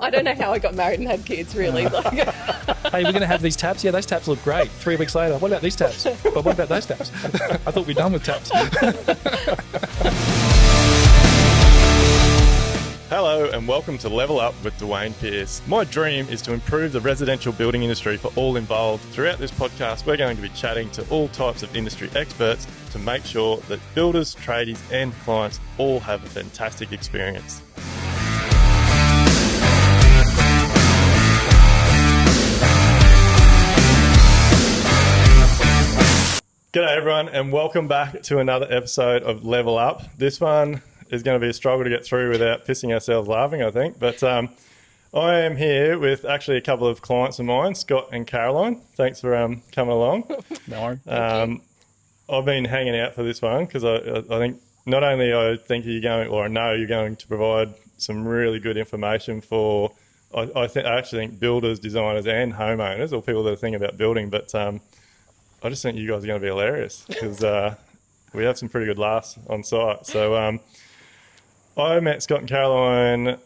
I don't know how I got married and had kids, really. Hey, we're going to have these taps? Yeah, those taps look great. 3 weeks later, what about these taps? But what about those taps? I thought we'd done with taps. Hello and welcome to Level Up with Duayne Pearce. My dream is to improve the residential building industry for all involved. Throughout this podcast, we're going to be chatting to all types of industry experts to make sure that builders, tradies and clients all have a fantastic experience. G'day everyone and welcome back to another episode of Level Up. This one is going to be a struggle to get through without pissing ourselves laughing, I think. But I am here with actually a couple of clients of mine, Scott and Caroline. Thanks for coming along. No worries. I've been hanging out for this one because I think not only I know you're going to provide some really good information for, I actually think builders, designers and homeowners or people that are thinking about building, but I just think you guys are going to be hilarious because we have some pretty good laughs on site. So I met Scott and Caroline,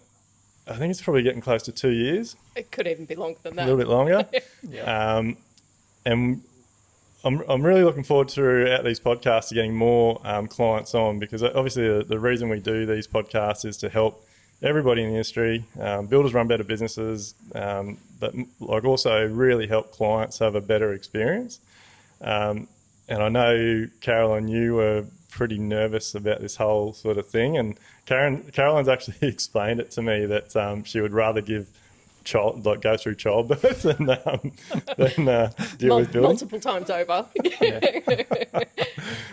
I think it's probably getting close to 2 years. It could even be longer than that. A little bit longer. Yeah. And I'm really looking forward throughout these podcasts to getting more clients on because obviously the reason we do these podcasts is to help everybody in the industry. Builders run better businesses, but like also really help clients have a better experience. And I know, Caroline, you were pretty nervous about this whole sort of thing. And Caroline's actually explained it to me that she would rather go through childbirth than deal with building. Multiple times over.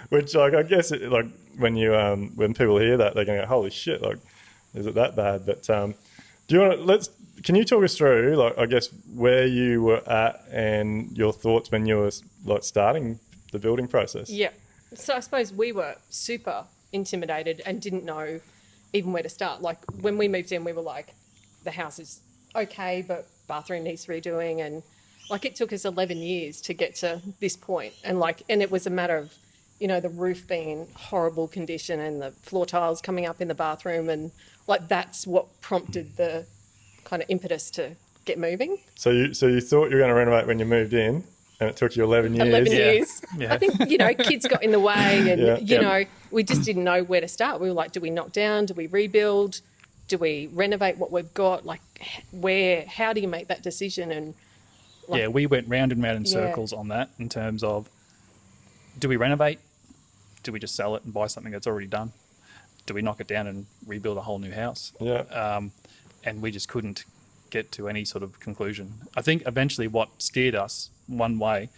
Which, like, I guess, when people hear that, they're going to go, "Holy shit! Like, is it that bad?" But do you want to Can you talk us through, like, I guess, where you were at and your thoughts when you were like starting the building process? Yeah. So I suppose we were super intimidated and didn't know even where to start. Like when we moved in, we were like, the house is okay, but bathroom needs redoing. And like it took us 11 years to get to this point. And it was a matter of, the roof being in horrible condition and the floor tiles coming up in the bathroom. And like that's what prompted the kind of impetus to get moving. So you thought you were going to renovate when you moved in, and it took you 11 years. 11 years. Yeah. I think, kids got in the way and, we just didn't know where to start. We were like, do we knock down? Do we rebuild? Do we renovate what we've got? Like how do you make that decision? And we went round and round in circles on that in terms of, do we renovate? Do we just sell it and buy something that's already done? Do we knock it down and rebuild a whole new house? Yeah. And we just couldn't get to any sort of conclusion. I think eventually what steered us one way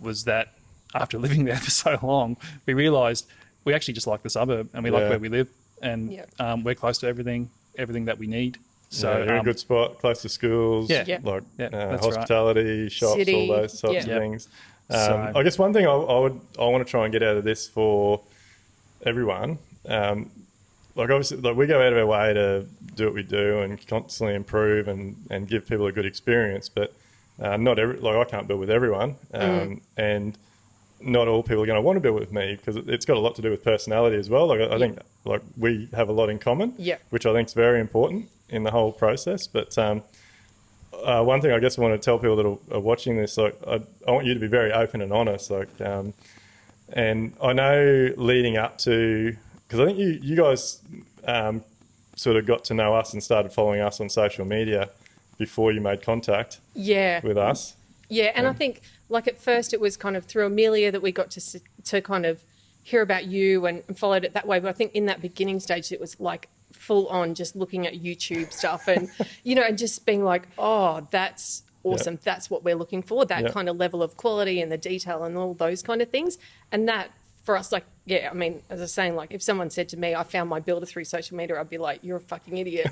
was that after living there for so long, we realised we actually just like the suburb and we like where we live and we're close to everything that we need. So you're in a good spot, close to schools, hospitality, right. Shops, city, all those types of things. So, I guess one thing I want to try and get out of this for everyone, obviously, we go out of our way to do what we do and constantly improve and give people a good experience. But I can't build with everyone, and not all people are going to want to build with me because it's got a lot to do with personality as well. I think we have a lot in common, which I think is very important in the whole process. But one thing I guess I want to tell people that are watching this, I want you to be very open and honest. And I know leading up to. Because I think you guys sort of got to know us and started following us on social media before you made contact with us. Yeah, and I think at first it was kind of through Amelia that we got to kind of hear about you and followed it that way. But I think in that beginning stage it was like full on just looking at YouTube stuff and, and just being like, oh, that's awesome. Yep. That's what we're looking for, that kind of level of quality and the detail and all those kind of things. And that for us, as I was saying, if someone said to me, I found my builder through social media, I'd be like, you're a fucking idiot.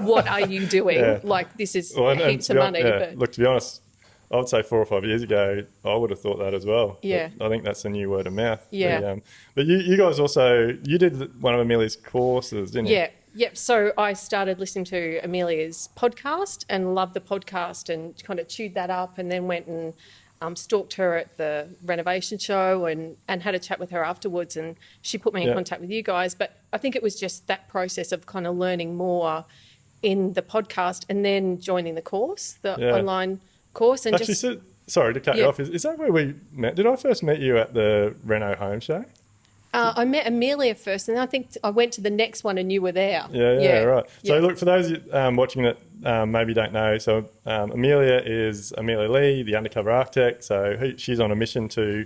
What are you doing? This is heaps of money. Yeah. But... Look, to be honest, I would say 4 or 5 years ago, I would have thought that as well. Yeah. But I think that's a new word of mouth. Yeah. But you guys also, you did one of Amelia's courses, didn't you? Yeah. Yep. So I started listening to Amelia's podcast and loved the podcast and kind of chewed that up and then went and stalked her at the renovation show and had a chat with her afterwards, and she put me in contact with you guys. But I think it was just that process of kind of learning more in the podcast and then joining the course, the Yeah. online course. And Actually, just sorry to cut you Yeah. off. Is that where we met? Did I first meet you at the Reno Home Show? I met Amelia first, and I think I went to the next one and you were there. Yeah, right. So Yeah. look, for those watching that maybe don't know, so Amelia is Amelia Lee, the undercover architect. So she's on a mission to,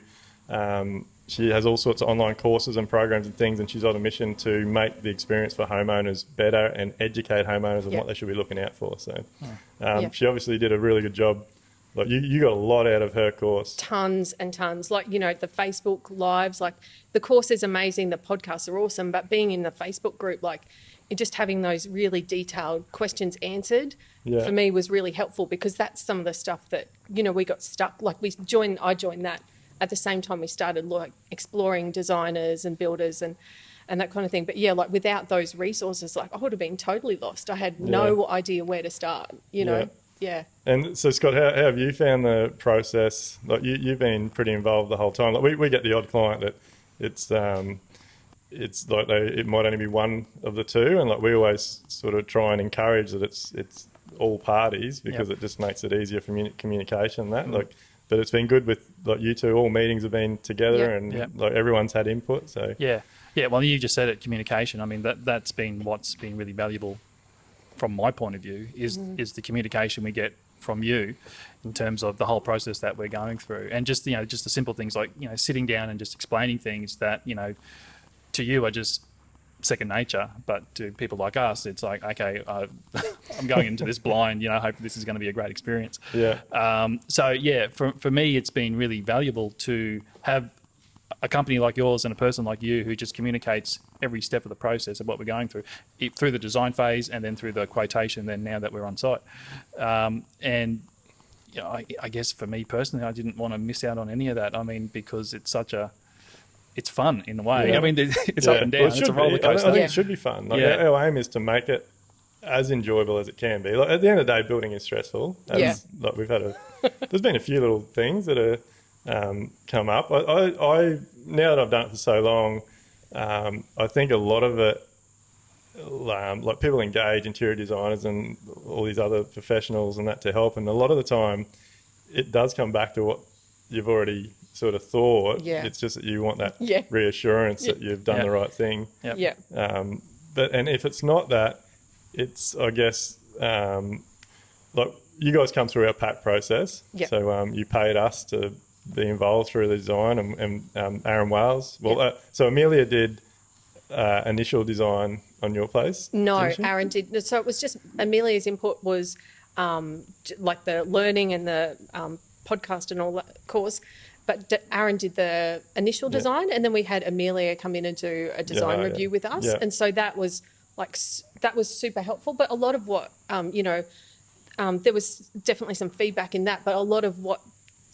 she has all sorts of online courses and programs and things, and she's on a mission to make the experience for homeowners better and educate homeowners on Yeah. what they should be looking out for. So Yeah. she obviously did a really good job. Like you got a lot out of her course. Tons and tons. Like, you know, the Facebook lives, like the course is amazing, the podcasts are awesome, but being in the Facebook group, like just having those really detailed questions answered for me was really helpful, because that's some of the stuff that, you know, we got stuck. Like I joined that at the same time we started like exploring designers and builders and that kind of thing. But yeah, like without those resources, like I would have been totally lost. I had no idea where to start, you know. Yeah. And so, Scott, how have you found the process? Like you've been pretty involved the whole time. Like we get the odd client that it's like it might only be one of the two, and like we always sort of try and encourage that it's all parties, because it just makes it easier for communication and that. Like, but it's been good with like you two. All meetings have been together, and like everyone's had input. So Yeah. Well, you just said it, communication. I mean, that's been what's been really valuable from my point of view is the communication we get from you in terms of the whole process that we're going through, and just just the simple things like sitting down and just explaining things that to you are just second nature, but to people like us it's like, okay, I'm going into this blind, hope this is going to be a great experience. For me it's been really valuable to have a company like yours and a person like you who just communicates every step of the process of what we're going through the design phase and then through the quotation, then now that we're on site. I guess for me personally, I didn't want to miss out on any of that. I mean, because it's fun in a way. I mean, it's up and down. Well, it's a roller coaster. I think it should be fun. Like our aim is to make it as enjoyable as it can be. Like at the end of the day, building is stressful. Like we've had there's been a few little things that are come up. I now that I've done it for so long, I think a lot of it, like people engage interior designers and all these other professionals and that to help, and a lot of the time it does come back to what you've already sort of thought. It's just that you want that reassurance that you've done the right thing. But if it's not that, it's, I guess, like you guys come through our PAC process, so you paid us to be involved through the design, and Aaron Wales. So Amelia did initial design on your place? No, Aaron did. So it was just Amelia's input was like the learning and the podcast and all that course. But Aaron did the initial design, and then we had Amelia come in and do a design review with us. And so that was super helpful. But a lot of what, there was definitely some feedback in that, but a lot of what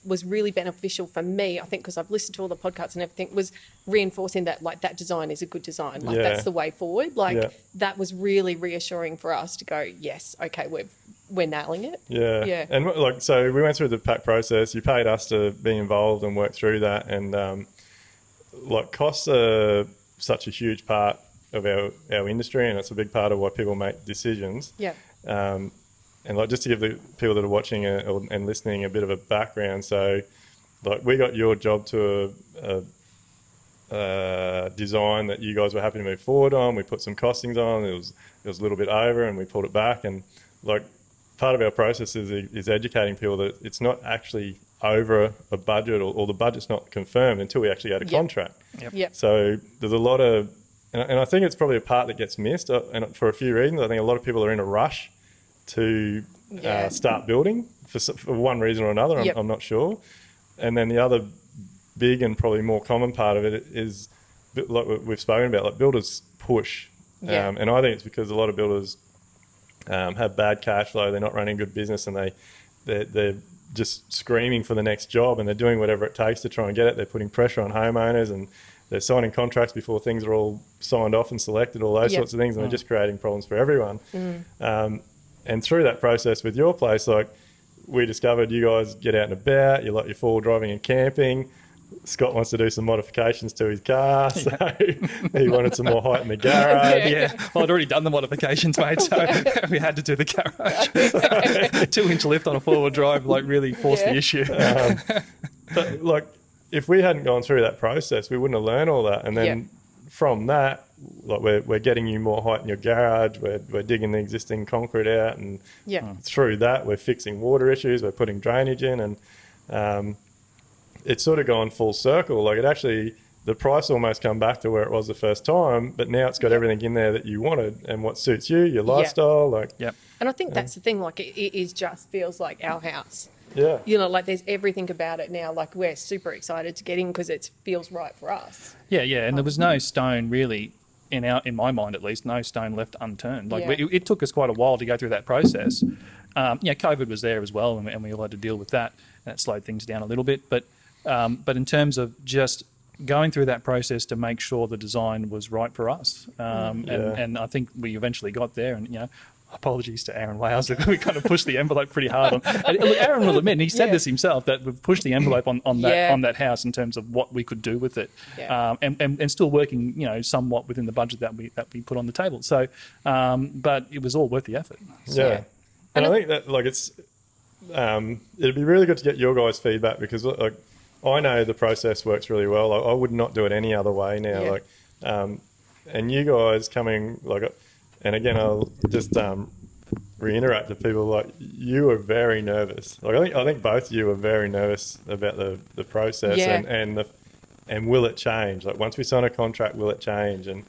was really beneficial for me, I think, because I've listened to all the podcasts and everything, was reinforcing that, like, that design is a good design. Like, that's the way forward. Like, that was really reassuring for us to go, yes, okay, we're nailing it. Yeah. And, like, so we went through the PAC process. You paid us to be involved and work through that. And, like, costs are such a huge part of our industry, and it's a big part of why people make decisions. And like, just to give the people that are watching and listening a bit of a background, so like we got your job to a design that you guys were happy to move forward on. We put some costings on. It was a little bit over, and we pulled it back. And like part of our process is educating people that it's not actually over a budget, or the budget's not confirmed until we actually go to contract. So there's a lot of, and I think it's probably a part that gets missed, and for a few reasons. I think a lot of people are in a rush to start building for one reason or another. I'm not sure. And then the other big and probably more common part of it is, like we've spoken about, like builders push. And I think it's because a lot of builders have bad cash flow. They're not running good business, and they're just screaming for the next job, and they're doing whatever it takes to try and get it. They're putting pressure on homeowners, and they're signing contracts before things are all signed off and selected, all those sorts of things, and they're just creating problems for everyone. And through that process with your place, like we discovered you guys get out and about, you like your four-wheel driving and camping. Scott wants to do some modifications to his car, so he wanted some more height in the garage. Yeah, well, I'd already done the modifications, mate, so we had to do the garage. 2-inch lift on a four-wheel drive, like, really forced the issue. But, like, if we hadn't gone through that process, we wouldn't have learned all that. And then from that, like, we're getting you more height in your garage, we're digging the existing concrete out, and through that, we're fixing water issues, we're putting drainage in, and it's sort of gone full circle. Like, it actually, the price almost come back to where it was the first time, but now it's got everything in there that you wanted and what suits you, your lifestyle. Like, and I think that's the thing. Like, it is just feels like our house. Yeah. You know, like, there's everything about it now. Like, we're super excited to get in because it feels right for us. Yeah, and there was no stone really, in my mind at least, no stone left unturned. Like, it took us quite a while to go through that process. COVID was there as well, and we all had to deal with that, and it slowed things down a little bit. But in terms of just going through that process to make sure the design was right for us, and I think we eventually got there. And, you know, apologies to Aaron Wales, we kind of pushed the envelope pretty hard on. And look, Aaron will admit, and he said this himself, that we've pushed the envelope on that house in terms of what we could do with it, and still working, you know, somewhat within the budget that we put on the table. So, but it was all worth the effort. So. And I think that, like, it's it'd be really good to get your guys' feedback, because, like, I know the process works really well. Like, I would not do it any other way now. Like, and you guys coming, like, and again, I'll just reiterate to people, like, you were very nervous. Like, I think both of you were very nervous about the process, and will it change? Like, once we sign a contract, will it change? And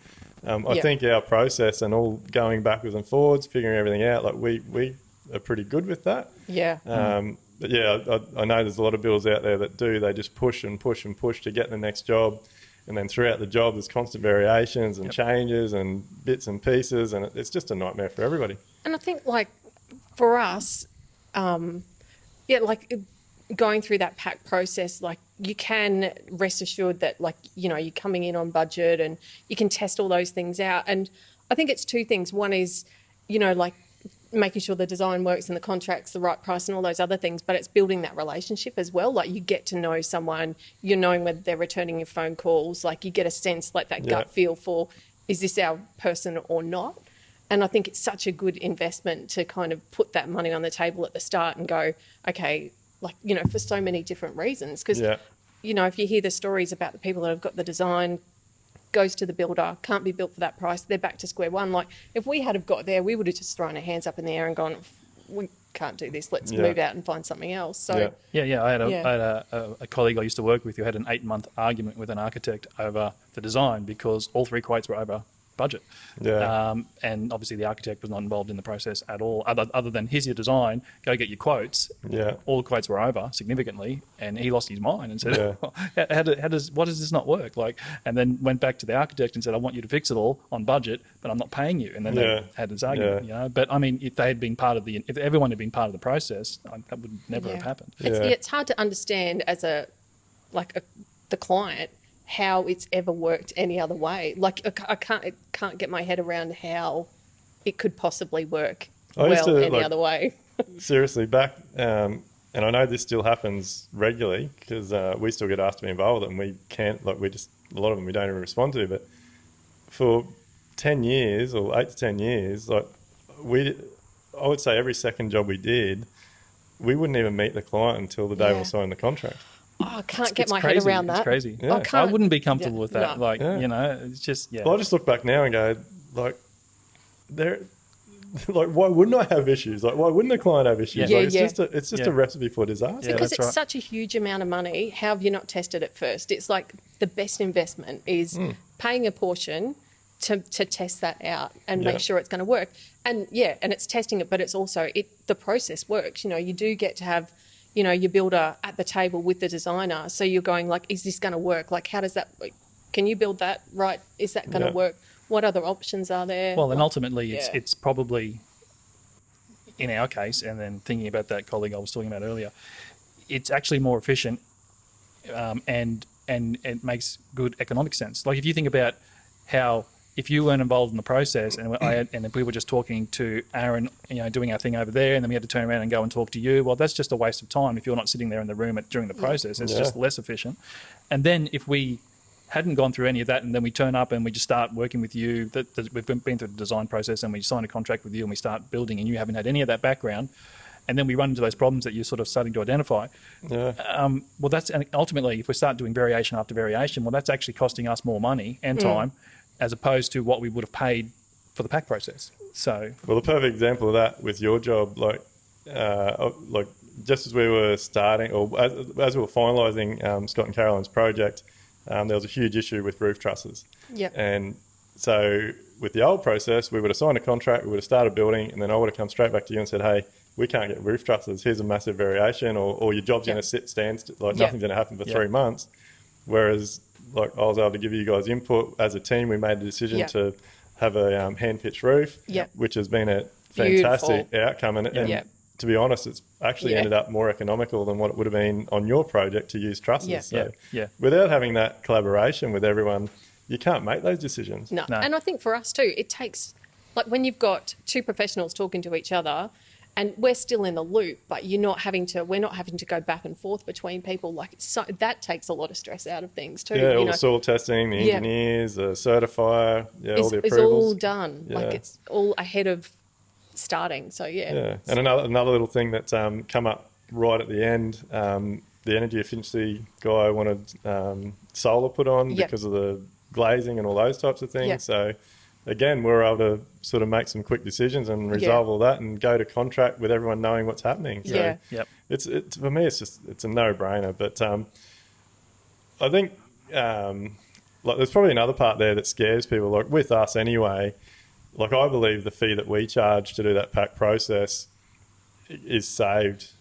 I think our process and all going backwards and forwards, figuring everything out, like, we are pretty good with that. But I know there's a lot of builders out there that do. They just push and push and push to get the next job. And then throughout the job, there's constant variations and changes and bits and pieces, and it's just a nightmare for everybody. And I think, like, for us, like, going through that PAC process, like, you can rest assured that, like, you know, you're coming in on budget and you can test all those things out. And I think it's two things. One is, you know, like, making sure the design works and the contract's the right price and all those other things, but it's building that relationship as well. Like, you get to know someone, you're knowing whether they're returning your phone calls, like, you get a sense, like, that gut feel for, is this our person or not? And I think it's such a good investment to kind of put that money on the table at the start and go, okay, like, you know, for so many different reasons. Because, you know, if you hear the stories about the people that have got the design, goes to the builder, can't be built for that price, they're back to square one. Like, if we had have got there, we would have just thrown our hands up in the air and gone, we can't do this, let's move out and find something else. So I had a colleague I used to work with who had an 8-month argument with an architect over the design because all 3 quotes were over budget. And obviously the architect was not involved in the process at all, other than, here's your design, go get your quotes. All the quotes were over significantly, and he lost his mind and said, what does this not work? Like, and then went back to the architect and said, I want you to fix it all on budget, but I'm not paying you. And then they had this argument, you know. But I mean, if they had been part of if everyone had been part of the process, that would never have happened. It's hard to understand as the client how it's ever worked any other way. Like, I can't get my head around how it could possibly work any other way. Seriously, back, and I know this still happens regularly because we still get asked to be involved with it, and we can't, like, a lot of them we don't even respond to, but for 10 years or 8 to 10 years, like, I would say every second job we did, we wouldn't even meet the client until the day we signed the contract. Oh, I can't get my head around that. It's crazy. Yeah. I wouldn't be comfortable with that. No. Like, you know, it's just, Well, I just look back now and go, like, like, why wouldn't I have issues? Like, why wouldn't the client have issues? It's just a recipe for disaster. Because it's such a huge amount of money. How have you not tested it first? It's like the best investment is paying a portion to test that out and make sure it's going to work. And and it's testing it, but it's also the process works. You know, you do get to have, you know, your builder at the table with the designer. So you're going, like, is this going to work? Like, how does that, can you build that right? Is that going to work? What other options are there? And ultimately it's probably, in our case, and then thinking about that colleague I was talking about earlier, it's actually more efficient and it makes good economic sense. Like, if you think about how if you weren't involved in the process and if we were just talking to Aaron, doing our thing over there, and then we had to turn around and go and talk to you, well, that's just a waste of time if you're not sitting there in the room during the process. It's just less efficient. And then if we hadn't gone through any of that, and then we turn up and we just start working with you, that we've been through the design process and we sign a contract with you and we start building, and you haven't had any of that background, and then we run into those problems that you're sort of starting to identify. Well, and ultimately, if we start doing variation after variation, well, that's actually costing us more money and time as opposed to what we would have paid for the PAC process. So, well, the perfect example of that with your job, like just as we were starting, or as we were finalising Scott and Caroline's project, there was a huge issue with roof trusses. Yep. And so with the old process, we would have signed a contract, we would have started building, and then I would have come straight back to you and said, hey, we can't get roof trusses. Here's a massive variation, or your job's going to stand, nothing's going to happen for 3 months. Whereas, I was able to give you guys input as a team. We made the decision to have a hand-pitched roof, which has been a fantastic outcome. And to be honest, it's actually ended up more economical than what it would have been on your project to use trusses. So without having that collaboration with everyone, you can't make those decisions. No. And I think for us too, it takes, when you've got two professionals talking to each other, and we're still in the loop, but we're not having to go back and forth between people. That takes a lot of stress out of things too. Yeah, all the soil testing, the engineers, the certifier, all the approvals. It's all done. It's all ahead of starting. So and another little thing that's come up right at the end, the energy efficiency guy wanted solar put on because of the glazing and all those types of things. So again, we were able to sort of make some quick decisions and resolve all that and go to contract with everyone knowing what's happening. So it's for me, it's a no-brainer. But I think there's probably another part there that scares people, with us anyway. I believe the fee that we charge to do that PAC process is saved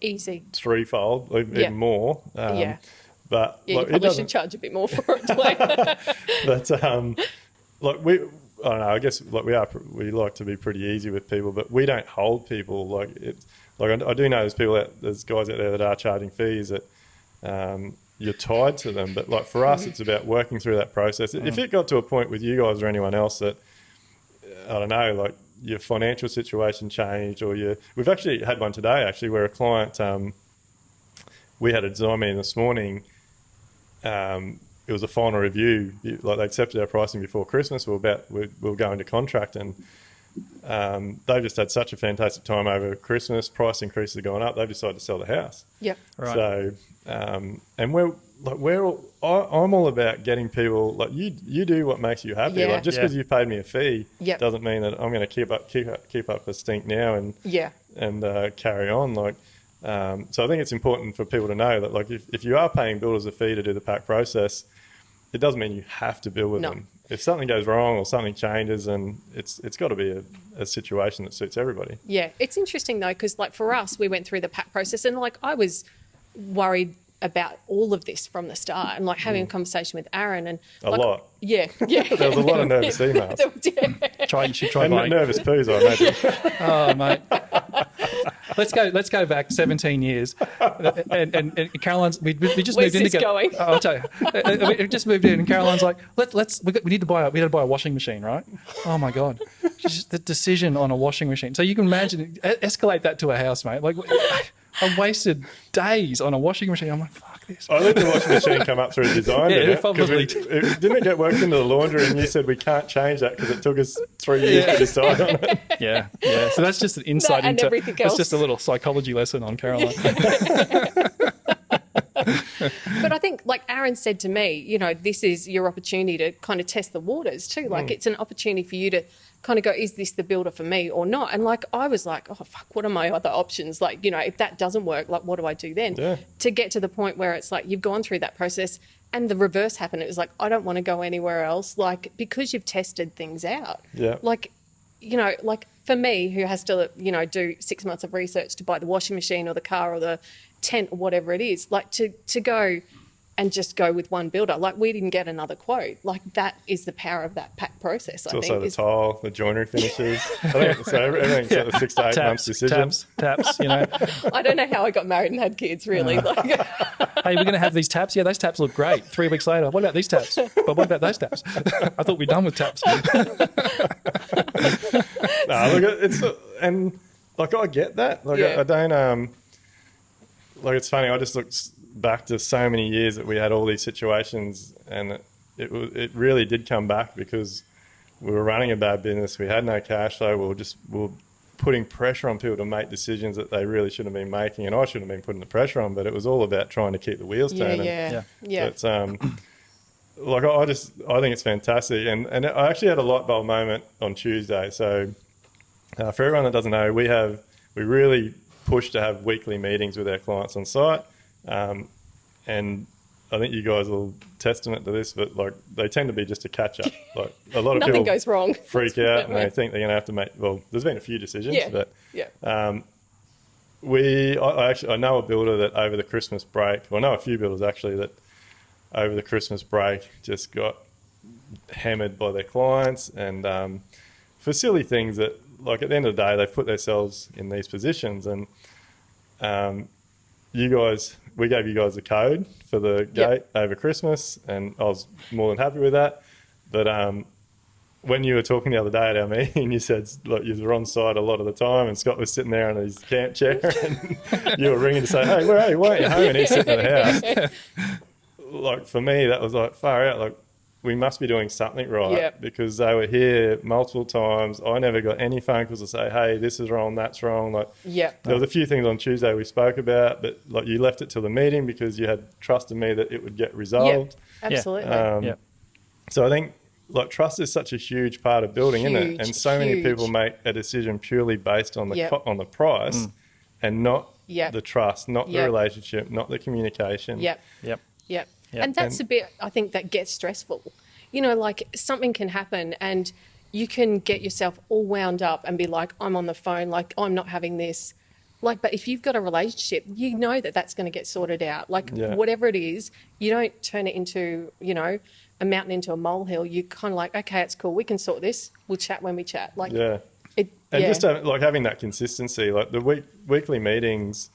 easy threefold, even more. But you probably should charge a bit more for it. But I don't know. I guess we like to be pretty easy with people, but we don't hold people I do know there's guys out there that are charging fees that you're tied to them. But for us, it's about working through that process. If it got to a point with you guys or anyone else that I don't know, your financial situation changed, or we've actually had one today where a client, we had a design meeting this morning. It was a final review. They accepted our pricing before Christmas. We were going to contract, and they've just had such a fantastic time over Christmas. Price increases are going up. They've decided to sell the house. Yep. Right. So, and I'm all about getting people you do what makes you happy. Just because you've paid me a fee doesn't mean that I'm going to keep up a stink now and carry on. So I think it's important for people to know that if you are paying builders a fee to do the PAC process, it doesn't mean you have to build with them. If something goes wrong or something changes, and it's got to be a situation that suits everybody. Yeah, it's interesting though, because for us, we went through the PAC process, and I was worried about all of this from the start, and having a conversation with Aaron and a lot. Yeah. There was a lot of nervous emails. You should try and nervous poos, I imagine. Oh, mate. Let's go back 17 years, and Caroline's we just Where's moved in this together. going? I'll tell you, we just moved in, and Caroline's like, we had to buy a washing machine, right? Oh my god, just the decision on a washing machine. So you can imagine, escalate that to a house, mate. I wasted days on a washing machine. I'm like, fuck this. I let the washing machine come up through design. Probably. Didn't it get worked into the laundry, and you said we can't change that because it took us 3 years to decide on it? Yeah. So that's just an insight into everything else. That's just a little psychology lesson on Caroline. But I think, Aaron said to me, this is your opportunity to kind of test the waters too. It's an opportunity for you to kind of go, is this the builder for me or not? And I was like, oh fuck, what are my other options? If that doesn't work, what do I do then? Yeah. To get to the point where it's you've gone through that process and the reverse happened. It was I don't want to go anywhere else, because you've tested things out. Yeah. For me, who has to, do 6 months of research to buy the washing machine or the car or the tent or whatever it is, to go and just go with one builder. Like, we didn't get another quote. Like, that is the power of that PAC process, It's also the tile, the joinery finishes. I think so. Everything's sort of 6 to 8 months decision. Taps. I don't know how I got married and had kids, really. Like, Hey, we're going to have these taps. Yeah, those taps look great. 3 weeks later, what about these taps? But what about those taps? I thought we'd done with taps. No, look, it's and like I get that. Like I don't like, it's funny. I just look back to so many years that we had all these situations, and it really did come back because we were running a bad business. We had no cash flow. We were putting pressure on people to make decisions that they really shouldn't have been making, and I shouldn't have been putting the pressure on. But it was all about trying to keep the wheels turning. Yeah. So it's like I think it's fantastic, and I actually had a light bulb moment on Tuesday. So for everyone that doesn't know, we really push to have weekly meetings with our clients on site, and I think you guys will testament to this, but like they tend to be just a catch up. Like a lot of nothing people goes wrong. freak out and they think they're going to have to make. Well, there's been a few decisions, but I know a builder that over the Christmas break. Well, I know a few builders actually that over the Christmas break just got hammered by their clients and for silly things that, like, at the end of the day, they've put themselves in these positions, and we gave you guys a code for the gate over Christmas, and I was more than happy with that. But when you were talking the other day at our meeting, you said, like, you were on site a lot of the time, and Scott was sitting there on his camp chair, and you were ringing to say, "Hey, where are you? Why aren't you home?" And he's sitting at the house. Like, for me, that was like far out. Like, we must be doing something right because they were here multiple times. I never got any phone calls to say, "Hey, this is wrong, that's wrong." Like, there was a few things on Tuesday we spoke about, but like you left it till the meeting because you had trust in me that it would get resolved. Absolutely. So I think, like, trust is such a huge part of building, isn't it? And so many people make a decision purely based on the price and not the trust, not the relationship, not the communication. And that's a bit, I think, that gets stressful. You know, like, something can happen and you can get yourself all wound up and be like, I'm on the phone, like, I'm not having this. Like, but if you've got a relationship, you know that that's going to get sorted out. Like, whatever it is, you don't turn it into, you know, a mountain into a molehill. You kind of like, okay, it's cool. We can sort this. We'll chat when we chat. Like, just having that consistency, like the weekly meetings,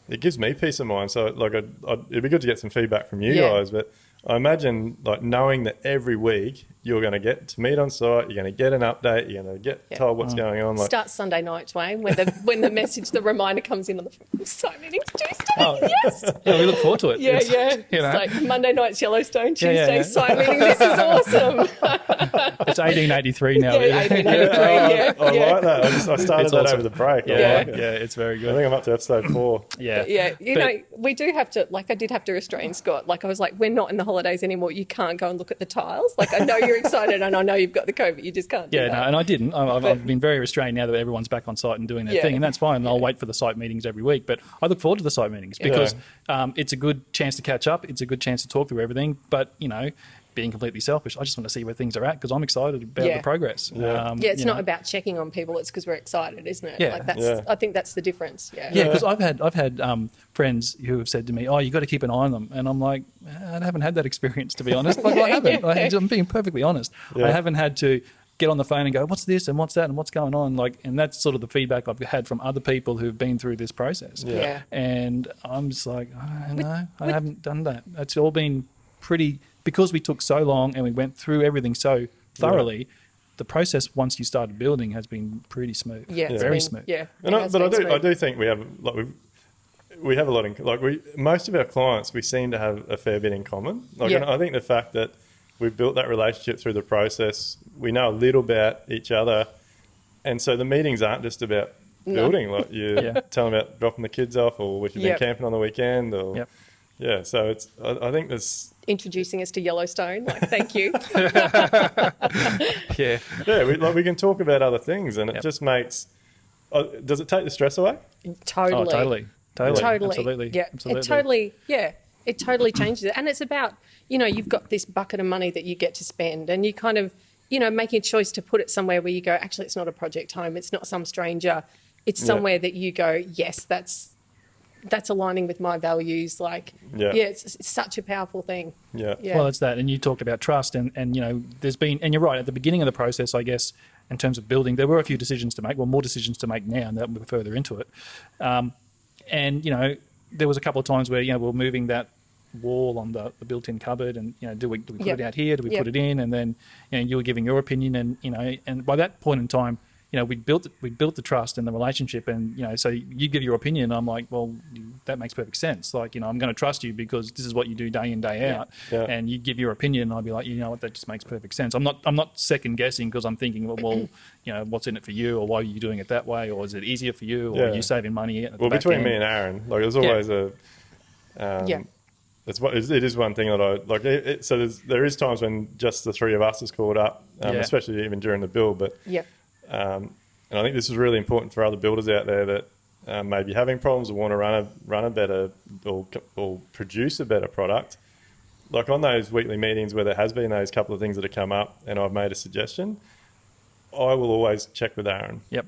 it gives me peace of mind. So, like, it'd be good to get some feedback from you guys. But I imagine, like, knowing that every week you're going to get to meet on site, you're going to get an update, you're going to get told what's going on. Like, start Sunday night, Duayne, when the message, the reminder comes in on the site meetings Tuesday. Yes. Yeah, we look forward to it. You know. It's like Monday night's Yellowstone, Tuesday site meeting. This is awesome. It's 1883 now. 1883. I like that. I started that over the break. It's very good. I think I'm up to episode 4. You know, we do have to, like, I did have to restrain Scott. Like, I was like, we're not in the holidays anymore. You can't go and look at the tiles. Like, I know you're excited and I know you've got the code, but you just can't do that. No, and I didn't. I've been very restrained now that everyone's back on site and doing their thing, and that's fine. And I'll wait for the site meetings every week. But I look forward to the site meetings because it's a good chance to catch up. It's a good chance to talk through everything. But, you know, being completely selfish, I just want to see where things are at because I'm excited about the progress. It's not about checking on people. It's because we're excited, isn't it? Like, that's. I think that's the difference. Because I've had friends who have said to me, "Oh, you got to keep an eye on them," and I'm like, I haven't had that experience, to be honest. Like, I haven't. I'm being perfectly honest. I haven't had to get on the phone and go, "What's this and what's that and what's going on?" Like, and that's sort of the feedback I've had from other people who've been through this process. And I'm just like, I haven't done that. It's all been pretty. Because we took so long and we went through everything so thoroughly, the process once you started building has been pretty smooth. Very smooth. I do think we have a lot in, like, most of our clients, we seem to have a fair bit in common. Like, and I think the fact that we've built that relationship through the process, we know a little about each other, and so the meetings aren't just about building. Like, you tell them about dropping the kids off, or if you've been camping on the weekend, or so it's. I think there's introducing us to Yellowstone. Like, thank you. We can talk about other things, and it just makes. Does it take the stress away? Totally. Totally. Absolutely. Absolutely. It totally changes it. And it's about, you know, you've got this bucket of money that you get to spend, and you kind of, you know, making a choice to put it somewhere where you go, actually, it's not a project home, it's not some stranger, it's somewhere that you go, yes, that's that's aligning with my values. Like, it's such a powerful thing. Yeah. Well, it's that. And you talked about trust and, you know, there's been, and you're right, at the beginning of the process, I guess, in terms of building, there were a few decisions to make, well, more decisions to make now, and that we're further into it. And, you know, there was a couple of times where, you know, we're moving that wall on the built-in cupboard and, you know, do we put it out here? Do we put it in? And then, you know, you were giving your opinion and, you know, and by that point in time, you know, we built the trust and the relationship and, you know, so you give your opinion. I'm like, well, that makes perfect sense. Like, you know, I'm going to trust you because this is what you do day in, day out. And you give your opinion and I'll be like, you know what, that just makes perfect sense. I'm not second guessing because I'm thinking, well, you know, what's in it for you or why are you doing it that way or is it easier for you or are you saving money at the back between end? me and Aaron, like there's always it is one thing that I like. So there is times when just the three of us is caught up, especially even during the build. But and I think this is really important for other builders out there that may be having problems or want to run a better or produce a better product. Like on those weekly meetings where there has been those couple of things that have come up, and I've made a suggestion, I will always check with Aaron. Yep.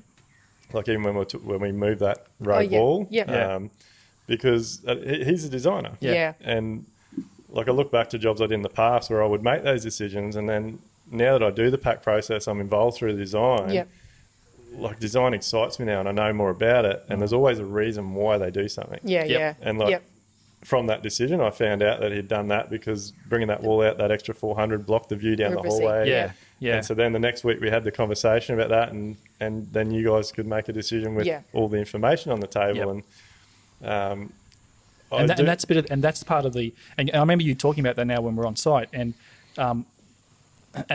Like even when we move that road wall. Because he's a designer. And like I look back to jobs I did in the past where I would make those decisions and then now that I do the PAC process, I'm involved through the design. Like design excites me now and I know more about it and there's always a reason why they do something. And like from that decision, I found out that he'd done that because bringing that wall out, that extra 400 blocked the view down the hallway. And so then the next week we had the conversation about that and then you guys could make a decision with all the information on the table and that's part of the. And I remember you talking about that now when we're on site, and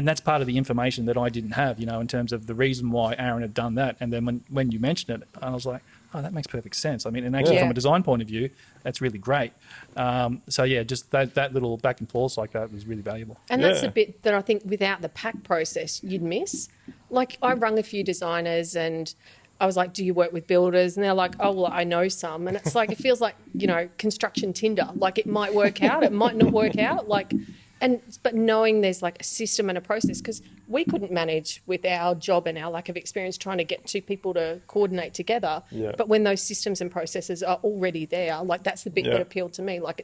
that's part of the information that I didn't have, you know, in terms of the reason why Aaron had done that. And then when you mentioned it, I was like, oh, that makes perfect sense. I mean, and actually from a design point of view, that's really great. So yeah, just that little back and forth like that was really valuable. And that's a bit that I think without the PAC process you'd miss. Like I rung a few designers and I was like, do you work with builders? And they're like, oh, well, I know some. And it's like, it feels like, you know, construction Tinder. Like it might work out, it might not work out. But knowing there's like a system and a process, because we couldn't manage with our job and our lack of experience trying to get two people to coordinate together. But when those systems and processes are already there, like that's the bit that appealed to me. Like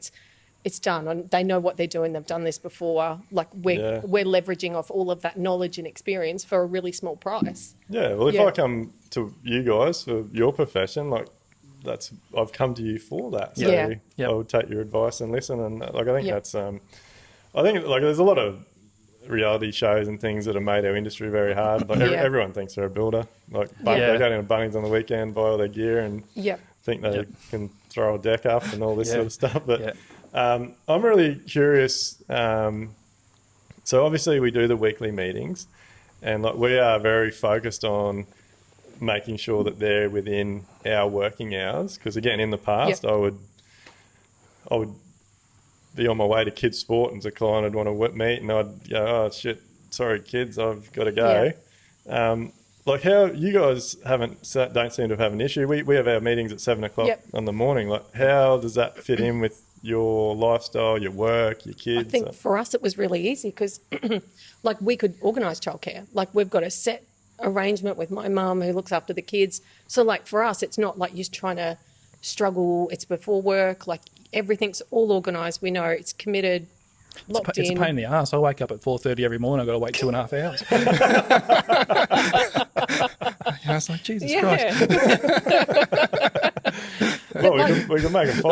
it's done and they know what they're doing. They've done this before. Like we're leveraging off all of that knowledge and experience for a really small price. Well, if I come to you guys for your profession, like I've come to you for that. So I would take your advice and listen. And like, I think that's, I think like there's a lot of reality shows and things that have made our industry very hard. Like everyone thinks they're a builder. Like they go down to Bunnings on the weekend, buy all their gear and think they can throw a deck up and all this sort of stuff. But I'm really curious. So obviously we do the weekly meetings and like we are very focused on making sure that they're within our working hours. Because again, in the past, I would be on my way to kids' sport and a client would want to meet and I'd go, oh shit, sorry kids, I've got to go. Like how you guys don't seem to have an issue. We have our meetings at 7 o'clock in the morning. Like how does that fit in with your lifestyle, your work, your kids? I think for us it was really easy because like we could organise childcare. Like we've got a set arrangement with my mum who looks after the kids. So like for us it's not like you're trying to struggle. It's before work. Like everything's all organised. We know it's committed, locked in. It's a pain in the ass. I wake up at 4:30 every morning. I've got to wait 2.5 hours. I was like, Jesus Christ. Well, we can make it 5.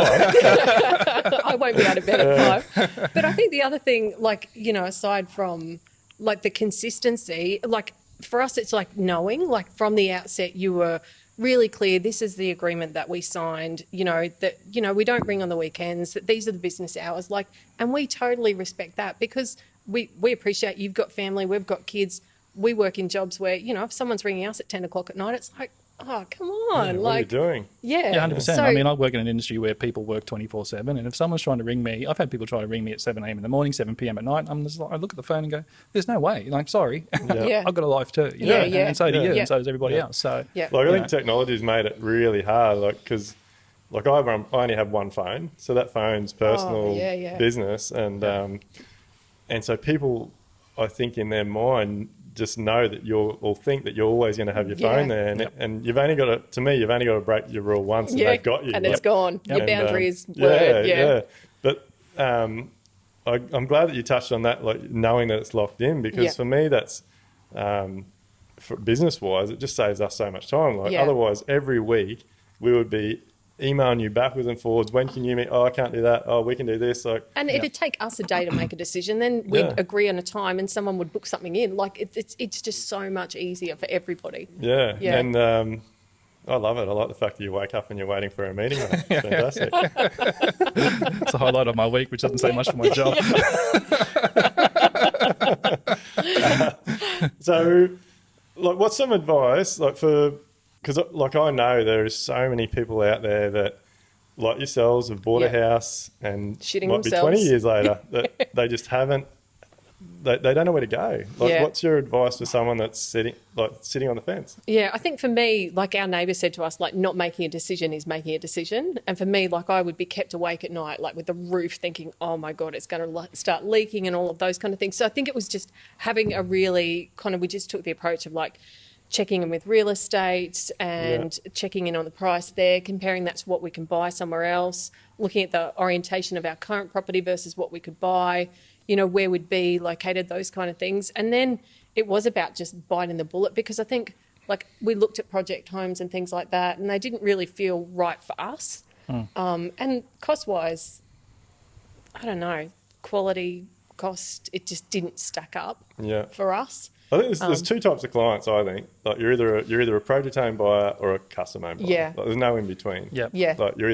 I won't be out of bed at 5. But I think the other thing, like, you know, aside from like the consistency, like for us it's like knowing, like from the outset you were really clear, this is the agreement that we signed, you know, that, you know, we don't ring on the weekends, that these are the business hours, like, and we totally respect that because we appreciate you've got family, we've got kids, we work in jobs where, you know, if someone's ringing us at 10 o'clock at night, it's like, oh, come on. What are you doing? Yeah, 100%. So, I mean, I work in an industry where people work 24/7, and if someone's trying to ring me, I've had people try to ring me at 7 a.m. in the morning, 7 p.m. at night. I'm just like, I look at the phone and go, "There's no way." Like, sorry, I've got a life too. You know? And so do you, and so does everybody else. So, like, I think technology's made it really hard, like, because, like, I only have one phone, so that phone's personal business, and so people, I think, in their mind, just know that or think that you're always going to have your phone there, and you've only got to me, you've only got to break your rule once, and they've got you, and it's gone. Your And, boundary is blurred. But I'm glad that you touched on that, like knowing that it's locked in, because for me, that's for business-wise, it just saves us so much time. Like otherwise, every week we would be emailing you backwards and forwards. When can you meet? Oh, I can't do that. Oh, we can do this. Like, and it'd take us a day to make a decision. Then we'd agree on a time, and someone would book something in. Like it's just so much easier for everybody. Yeah. And I love it. I like the fact that you wake up and you're waiting for a meeting. It's fantastic. It's a highlight of my week, which doesn't say much for my job. So, like, what's some advice, like, because, like, I know there is so many people out there that, like yourselves, have bought a house and shitting might themselves. be 20 years later that they just haven't, they don't know where to go. Like, what's your advice for someone that's sitting on the fence? Yeah, I think for me, like our neighbour said to us, like not making a decision is making a decision. And for me, like I would be kept awake at night, like with the roof thinking, oh my God, it's going to start leaking and all of those kind of things. So I think it was just having a really we just took the approach of like checking in with real estate and checking in on the price there, comparing that to what we can buy somewhere else, looking at the orientation of our current property versus what we could buy, where we'd be located, those kind of things. And then it was about just biting the bullet, because I think like we looked at project homes and things like that and they didn't really feel right for us. And cost-wise, I don't know, quality, cost, it just didn't stack up for us. I think there's two types of clients, I think. Like you're either a project home buyer or a custom home buyer. Yeah. Like, there's no in between. Yeah. Like you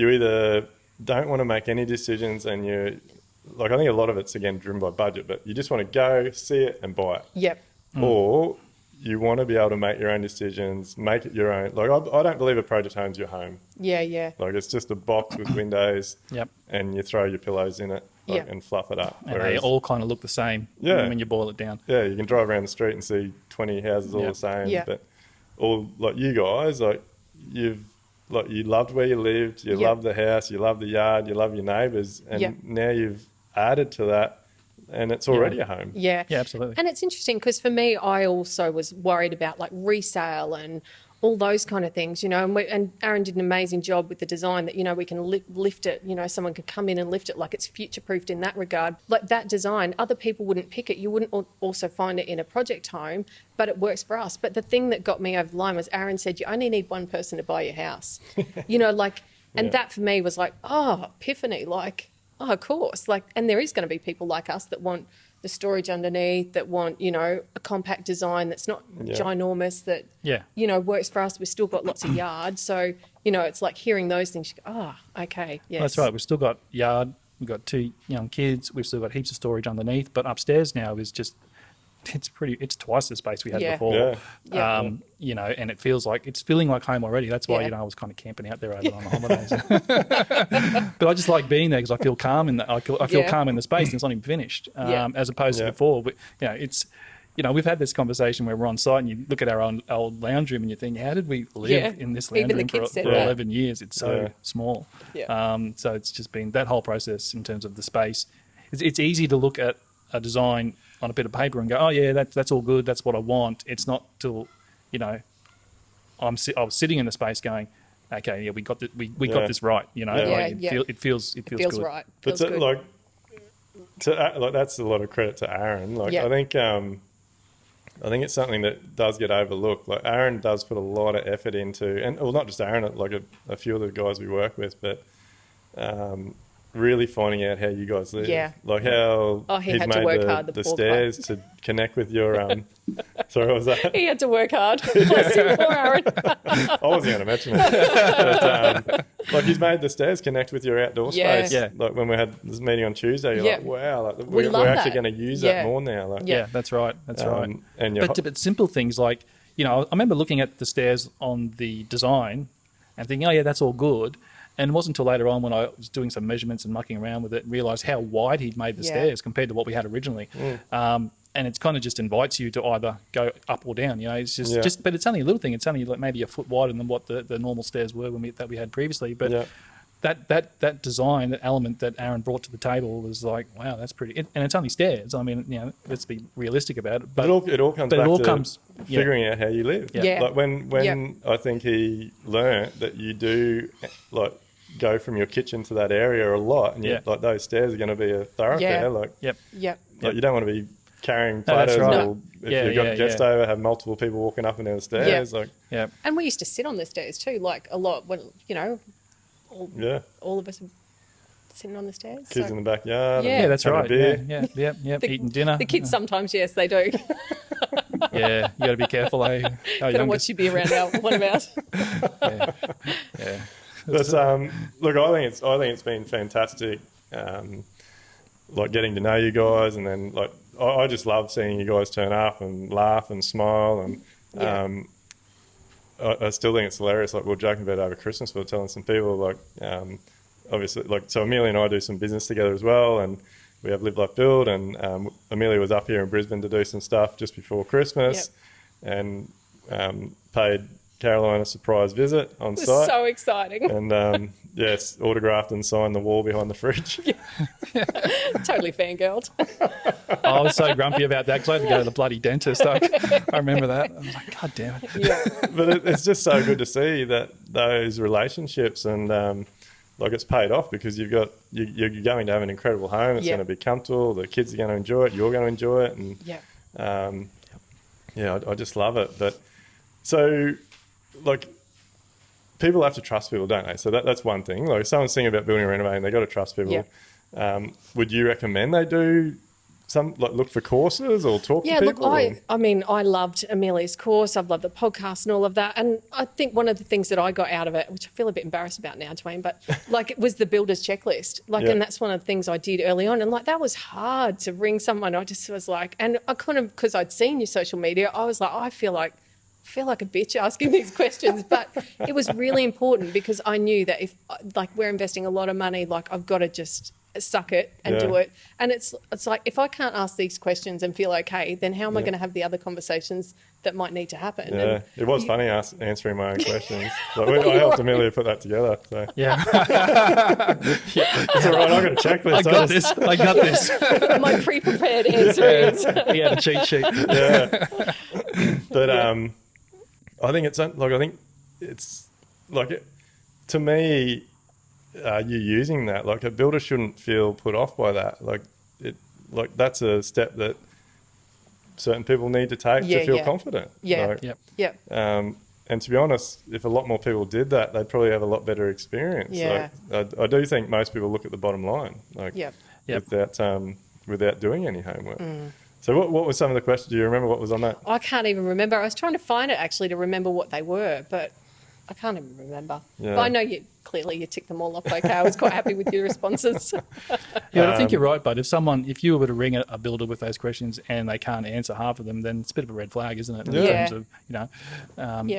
either don't want to make any decisions and I think a lot of it's again driven by budget, but you just want to go, see it and buy it. Yep. Or you want to be able to make your own decisions, make it your own. Like I don't believe a project home's your home. Yeah. Like it's just a box with windows and you throw your pillows in it and fluff it up. And they all kind of look the same when you boil it down. Yeah, you can drive around the street and see 20 houses all the same. But all like you guys, you loved where you lived, you loved the house, you loved the yard, you love your neighbours, and now you've added to that and it's already a home. Yeah, absolutely. And it's interesting because for me, I also was worried about like resale and all those kind of things, and Aaron did an amazing job with the design that, we can lift it, someone could come in and lift it, like it's future-proofed in that regard. Like that design, other people wouldn't pick it. You wouldn't also find it in a project home, but it works for us. But the thing that got me over the line was Aaron said, you only need one person to buy your house, and that for me was like, oh, epiphany, like, oh, of course. Like, and there is going to be people like us that want the storage underneath, that want, a compact design that's not ginormous, that, works for us. We've still got lots of yard. So, it's like hearing those things, you go, oh, okay, yes. Well, that's right. We've still got yard. We've got 2 young kids. We've still got heaps of storage underneath. But upstairs now is just, it's twice the space we had before. And it feels like it's feeling like home already. That's why I was kind of camping out there over on the holidays. But I just like being there because I feel calm in the I feel calm in the space and it's not even finished. As opposed to before, but, it's we've had this conversation where we're on site and you look at our old lounge room and you think, how did we live in this lounge room for 11 years? It's so small. So it's just been that whole process in terms of the space. It's easy to look at a design on a bit of paper and go, oh yeah, that's all good, that's what I want. It's not till, I was sitting in the space going, okay, yeah, we got this right, It feels good. Right. But Feels good. That's a lot of credit to Aaron. I think it's something that does get overlooked. Like Aaron does put a lot of effort into, and well, not just Aaron, like a few of the guys we work with, but really finding out how you guys live. Like how he he's had to made work hard, the stairs to connect with your sorry, what was that? He had to work hard. Bless him, poor Aaron. I wasn't going to mention it. But, like he's made the stairs connect with your outdoor space. Like when we had this meeting on Tuesday, you're like, wow, we're actually going to use that more now. Like, that's right. That's right. And but simple things like, I remember looking at the stairs on the design and thinking, oh yeah, that's all good. And it wasn't until later on when I was doing some measurements and mucking around with it and realised how wide he'd made the stairs compared to what we had originally. And it's kind of just invites you to either go up or down. It's but it's only a little thing. It's only like maybe a foot wider than what the normal stairs were that we had previously. But that design, that element that Aaron brought to the table was like, wow, that's pretty. And it's only stairs. I mean, let's be realistic about it. But it all comes back to figuring out how you live. Yeah. Like when I think he learnt that you do like go from your kitchen to that area a lot, and like those stairs are going to be a thoroughfare. Like Yep. Like you don't want to be carrying that's platters, right. or if you've got a guest over, have multiple people walking up and down the stairs. And we used to sit on the stairs too, like a lot when all of us are sitting on the stairs. Kids in the backyard. Yeah, that's right. Beer. Eating dinner. The kids sometimes, yes, they do. You got to be careful. Gotta watch you be around now. What about? Yeah. But look, I think it's been fantastic. Like getting to know you guys, and then like I just love seeing you guys turn up and laugh and smile, and I still think it's hilarious. Like we were joking about it over Christmas, we were telling some people like obviously like so Amelia and I do some business together as well, and we have Live Life Build, and Amelia was up here in Brisbane to do some stuff just before Christmas, and paid Caroline a surprise visit on site. It was so exciting. And yes, autographed and signed the wall behind the fridge. Totally fangirled. I was so grumpy about that because I had to go to the bloody dentist. I remember that. I was like, God damn it. Yeah. But it's just so good to see that those relationships and like it's paid off, because you're going to have an incredible home. It's going to be comfortable. The kids are going to enjoy it. You're going to enjoy it. And I just love it. But so like people have to trust people, don't they? So that's one thing. Like if someone's thinking about building and renovating, they got to trust people. Would you recommend they do some, like look for courses or talk to people? Yeah, look, I mean, I loved Amelia's course. I've loved the podcast and all of that. And I think one of the things that I got out of it, which I feel a bit embarrassed about now, Duayne, but like it was the builder's checklist. Like, and that's one of the things I did early on. And like, that was hard to ring someone. I just was like, and I kind of, because I'd seen your social media, I was like, I feel like a bitch asking these questions, but it was really important because I knew that if like we're investing a lot of money, like I've got to just suck it and do it. And it's like if I can't ask these questions and feel okay, then how am I going to have the other conversations that might need to happen? Yeah, and it was funny answering my own questions. Like, I helped Amelia put that together. So. Yeah. It's all right, I've got a checklist. I got this. my pre-prepared answers. He had a cheat sheet. Yeah. But I think it's like to me, you using that, like a builder shouldn't feel put off by that. Like that's a step that certain people need to take to feel confident. Yeah. Like, and to be honest, if a lot more people did that, they'd probably have a lot better experience. Yeah. Like, I do think most people look at the bottom line, like without doing any homework. So what were some of the questions? Do you remember what was on that? I can't even remember. I was trying to find it actually to remember what they were, but I can't even remember. Yeah. But I know you ticked them all off okay. I was quite happy with your responses. Yeah, I think you're right, but if you were to ring a builder with those questions and they can't answer half of them, then it's a bit of a red flag, isn't it? In terms of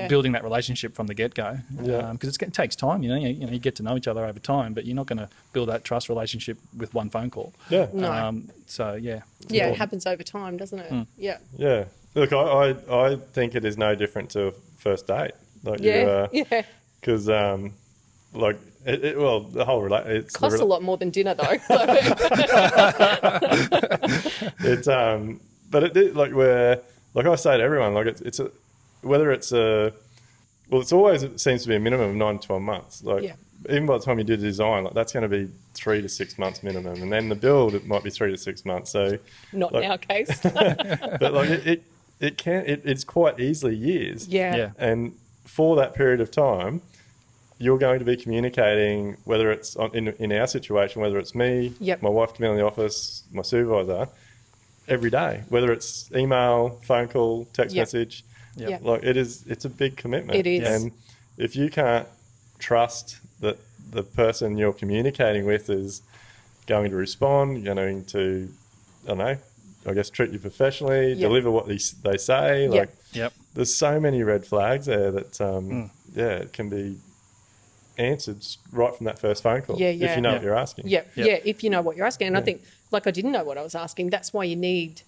building that relationship from the get-go. Because it takes time, you get to know each other over time, but you're not going to build that trust relationship with one phone call. Yeah. No. It happens over time, doesn't it? Yeah. Yeah. Look, I think it is no different to a first date. Like because like the whole it costs a lot more than dinner though. It's but it like where like I say to everyone, like it's always it seems to be a minimum of 9 to 12 months. Like even by the time you do the design, like that's going to be 3 to 6 months minimum, and then the build it might be 3 to 6 months. So not in our case. But like it's quite easily years. Yeah. And for that period of time, you're going to be communicating, whether it's in our situation, whether it's me, my wife Camille in the office, my supervisor, every day, whether it's email, phone call, text message. Like it's a big commitment. It is. And if you can't trust that the person you're communicating with is going to respond, going to, I don't know, I guess treat you professionally, deliver what they say. Like, there's so many red flags there that, it can be answered right from that first phone call if you know what you're asking. If you know what you're asking. And I think, like I didn't know what I was asking. That's why you need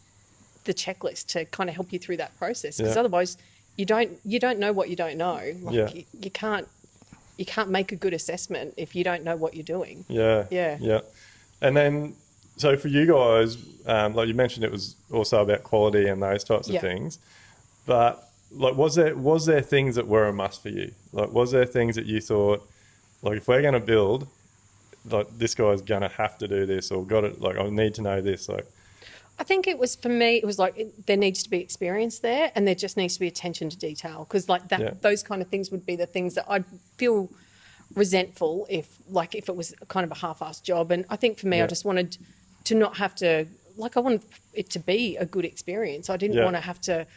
the checklist to kind of help you through that process. Because otherwise you don't know what you don't know. Like you can't you can't make a good assessment if you don't know what you're doing. Yeah. Yeah. Yeah. And then, so for you guys, like you mentioned, it was also about quality and those types of Yeah. things. But like, was there things that were a must for you? Like, was there things that you thought, like, if we're going to build, like, this guy's going to have to do this, or got it, like, I need to know this, like. I think it was, for me, it was like there needs to be experience there, and there just needs to be attention to detail, because like that, Yeah. those kind of things would be the things that I'd feel resentful if it was kind of a half-assed job. And I think for me, Yeah. I just wanted to not have to, like, I wanted it to be a good experience. I didn't Yeah. want to have to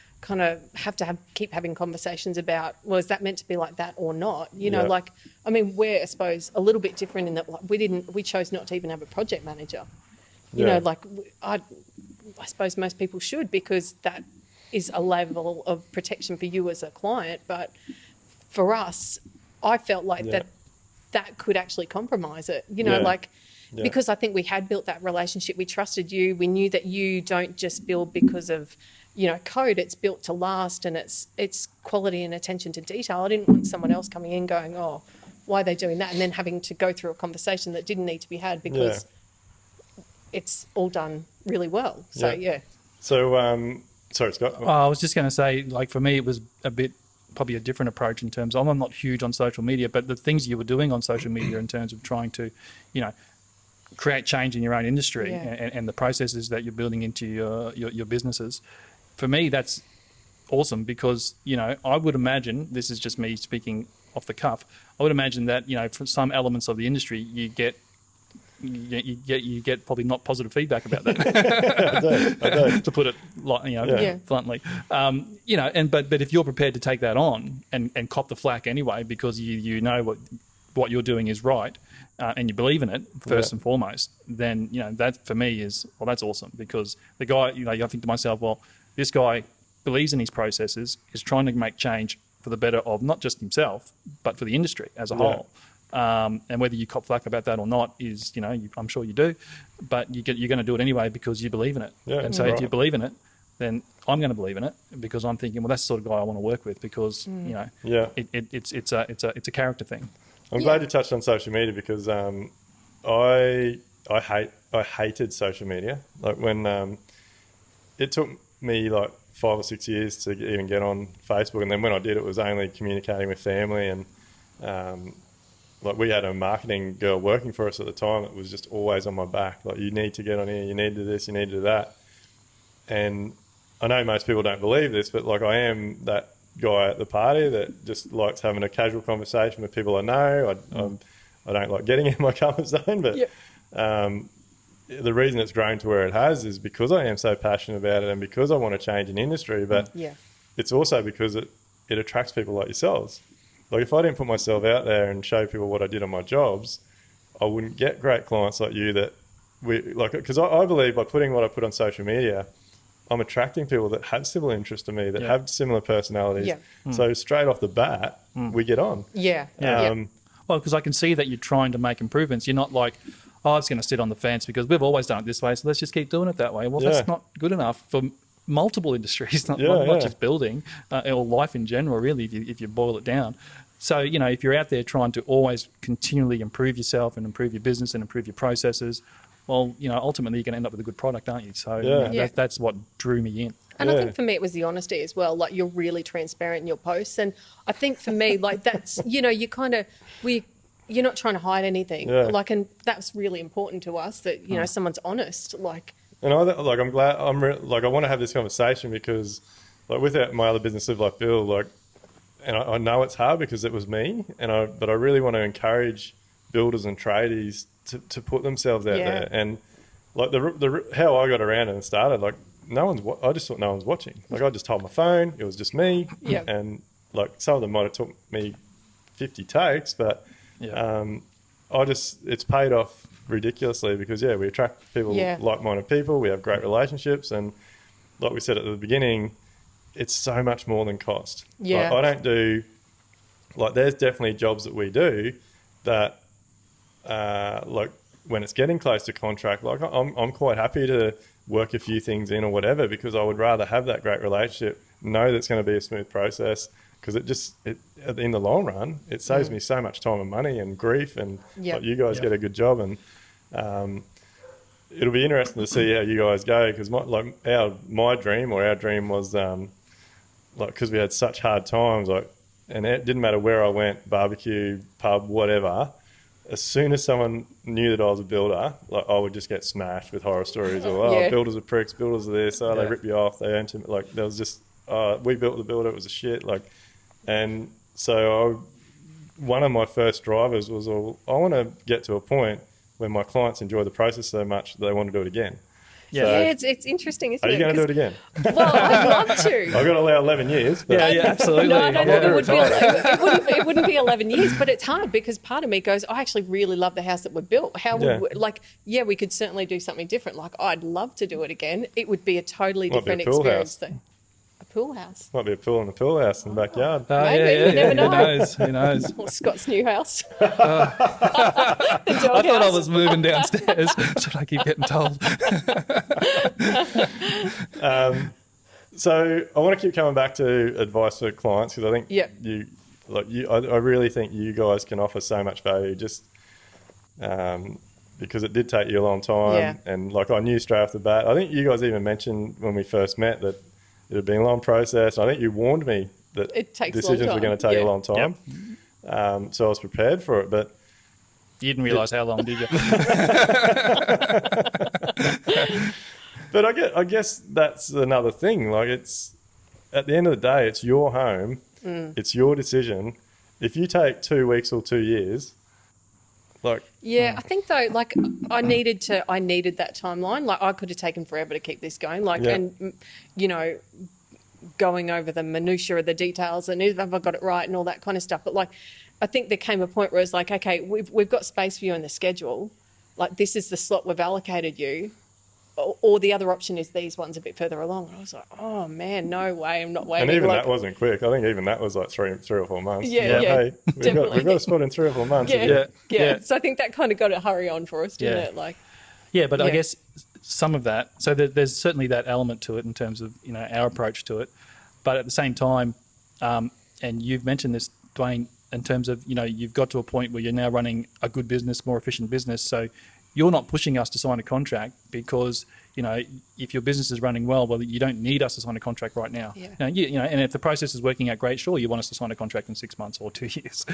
keep having conversations about, well, is that meant to be like that or not? You know, Yeah. like, I mean, we're, I suppose, a little bit different in that, like, we chose not to even have a project manager. You Yeah. know, like, I suppose most people should, because that is a level of protection for you as a client. But for us, I felt like Yeah. that could actually compromise it, you know, Yeah. like, Yeah. because I think we had built that relationship. We trusted you. We knew that you don't just build because of, you know, code. It's built to last, and it's quality and attention to detail. I didn't want someone else coming in going, oh, why are they doing that? And then having to go through a conversation that didn't need to be had, because it's all done really well. So, yeah. So, sorry, Scott. Oh, I was just going to say, like, for me, it was probably a different approach in terms of, I'm not huge on social media, but the things you were doing on social media in terms of trying to, you know, create change in your own industry, Yeah. and the processes that you're building into your businesses, for me, that's awesome, because, you know, I would imagine, this is just me speaking off the cuff, I would imagine that, you know, for some elements of the industry, you get probably not positive feedback about that. I do. To put it, Yeah. bluntly, you know, but if you're prepared to take that on and cop the flack anyway, because you know what you're doing is right, and you believe in it first and foremost, then, you know, that for me is, well, that's awesome, because the guy, you know, I think to myself, well, this guy believes in his processes, is trying to make change for the better of not just himself, but for the industry as a whole. And whether you cop flack about that or not is, you know, I'm sure you do, but you're going to do it anyway because you believe in it. Yeah, and so right. if you believe in it, then I'm going to believe in it, because I'm thinking, well, that's the sort of guy I want to work with, because you know, it's a character thing. I'm glad you touched on social media, because I hated social media. Like, when it took me like 5 or 6 years to even get on Facebook, and then when I did, it was only communicating with family, and like, we had a marketing girl working for us at the time that was just always on my back. Like, you need to get on here, you need to do this, you need to do that. And I know most people don't believe this, but like, I am that guy at the party that just likes having a casual conversation with people I know. I don't like getting in my comfort zone, but the reason it's grown to where it has is because I am so passionate about it, and because I want to change an industry. But it's also because it attracts people like yourselves. Like, if I didn't put myself out there and show people what I did on my jobs, I wouldn't get great clients like you that because I believe by putting what I put on social media, I'm attracting people that have similar interests to me, that have similar personalities. Yeah. So straight off the bat, we get on. Well, because I can see that you're trying to make improvements. You're not like, oh, it's going to sit on the fence because we've always done it this way, so let's just keep doing it that way. Well, that's not good enough for multiple industries, not just building, or life in general, really, if you boil it down. So, you know, if you're out there trying to always continually improve yourself and improve your business and improve your processes, well, you know, ultimately you're going to end up with a good product, aren't you? So you know, that's what drew me in. And I think for me it was the honesty as well. Like, you're really transparent in your posts. And I think for me, like, that's, you know, you kind of, you're not trying to hide anything. Like, and that's really important to us, that, you know, someone's honest. Like, and I'm glad, I want to have this conversation, because like, without my other business, Live Like Bill, like, and I know it's hard because it was me, but I really want to encourage builders and tradies to put themselves out there. And like, the how I got around it and started, like, I just thought no one's watching. Like, I just held my phone, it was just me. And like, some of them might have took me 50 takes, but it's paid off ridiculously, because we attract people, like-minded people, we have great relationships, and like we said at the beginning, it's so much more than cost. Like, I don't do, like, there's definitely jobs that we do that like, when it's getting close to contract, like, I'm quite happy to work a few things in or whatever, because I would rather have that great relationship, know that's going to be a smooth process, because in the long run, it saves me so much time and money and grief, and like, you guys get a good job, and it'll be interesting to see how you guys go, because our dream was because we had such hard times, and it didn't matter where I went, barbecue, pub, whatever. As soon as someone knew that I was a builder, I would just get smashed with horror stories. Or, builders are pricks, builders are this, they rip you off, they own too much. There was just, we built the builder, it was a shit. And so one of my first drivers was, I want to get to a point where my clients enjoy the process so much that they want to do it again. Yeah, it's interesting, isn't it? Are you going to do it again? Well, I'd love to. I've got to allow 11 years. But absolutely. No, I don't think it wouldn't be 11 years, but it's hard because part of me goes, I actually really love the house that we built. How would we could certainly do something different. I'd love to do it again. It would be a totally different experience though. A pool house. Might be a pool in the pool house in the backyard. Maybe, you never know. Who knows? Or Scott's new house. I thought I was moving downstairs. That's what I keep getting told. So I want to keep coming back to advice for clients, because I think I really think you guys can offer so much value, just because it did take you a long time, and I knew straight off the bat. I think you guys even mentioned when we first met that it had been a long process. I think you warned me that decisions were going to take a long time. Yep. So I was prepared for it, but you didn't realise how long, did you? But I guess that's another thing. It's at the end of the day, it's your home, it's your decision. If you take 2 weeks or 2 years, I think though, I needed that timeline. I could have taken forever to keep this going. And going over the minutiae of the details and have I got it right and all that kind of stuff. But I think there came a point where it's okay, we've got space for you in the schedule. This is the slot we've allocated you. Or the other option is these ones a bit further along. And I was like, oh man, no way, I'm not waiting. And even that wasn't quick. I think even that was 3 or 4 months. Yeah, we've got a spot in 3 or 4 months. Yeah. So I think that kind of got to hurry on for us, didn't it? But I guess some of that. So there's certainly that element to it in terms of our approach to it. But at the same time, and you've mentioned this, Duayne, in terms of you've got to a point where you're now running a good business, more efficient business. So you're not pushing us to sign a contract because, if your business is running well, you don't need us to sign a contract right now. And if the process is working out great, sure, you want us to sign a contract in 6 months or 2 years.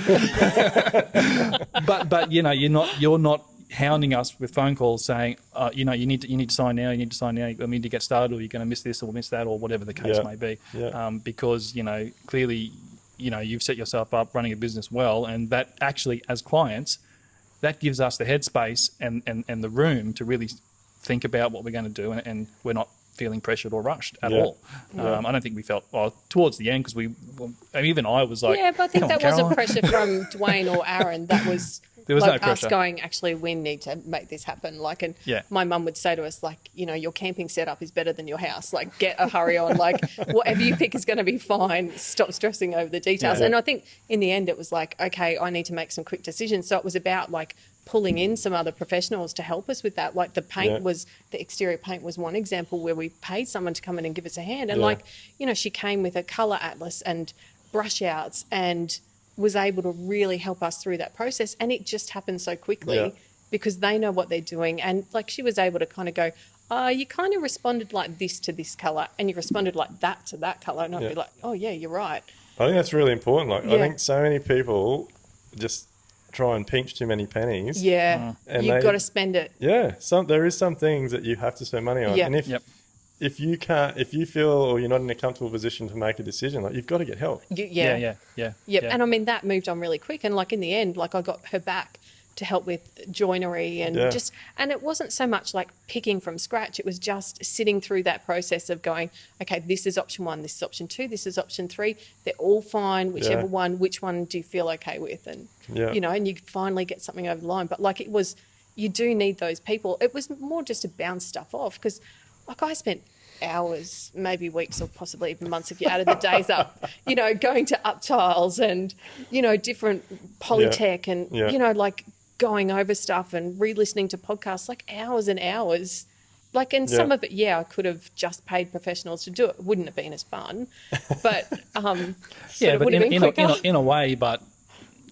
but you're not hounding us with phone calls saying, you need to sign now, we need to get started, or you're going to miss this or miss that, or whatever the case may be. Because, clearly, you've set yourself up running a business well, and that actually, as clients, that gives us the headspace and the room to really think about what we're going to do, and we're not feeling pressured or rushed at all. I don't think we felt, towards the end, because even I was like... Yeah, but I think that wasn't pressure from Duayne or Aaron. That was... There was no us pressure. Going, actually, we need to make this happen. My mum would say to us, your camping setup is better than your house. Get a hurry on. Whatever you pick is going to be fine. Stop stressing over the details. And I think in the end, it was okay, I need to make some quick decisions. So it was about pulling in some other professionals to help us with that. The exterior paint was one example where we paid someone to come in and give us a hand. And she came with a colour atlas and brush outs and was able to really help us through that process. And it just happened so quickly because they know what they're doing. And she was able to kind of go, you kind of responded like this to this colour and you responded like that to that colour. And I'd be like, oh yeah, you're right. I think that's really important. I think so many people just try and pinch too many pennies. Yeah. And you've got to spend it. Yeah. There is some things that you have to spend money on. And if you feel or you're not in a comfortable position to make a decision, you've got to get help. Yeah. And I mean, that moved on really quick. And in the end, I got her back to help with joinery and and it wasn't so much picking from scratch. It was just sitting through that process of going, okay, this is option 1, this is option 2, this is option 3. They're all fine, whichever one, which one do you feel okay with? And, and you finally get something over the line. But it was, you do need those people. It was more just to bounce stuff off because I spent hours, maybe weeks or possibly even months if you added the days up, going to up tiles and, different polytech and, going over stuff and re-listening to podcasts, hours and hours Like, and Yeah. some of it, I could have just paid professionals to do it. It wouldn't have been as fun, but Yeah, it but would have been quicker. in a way, but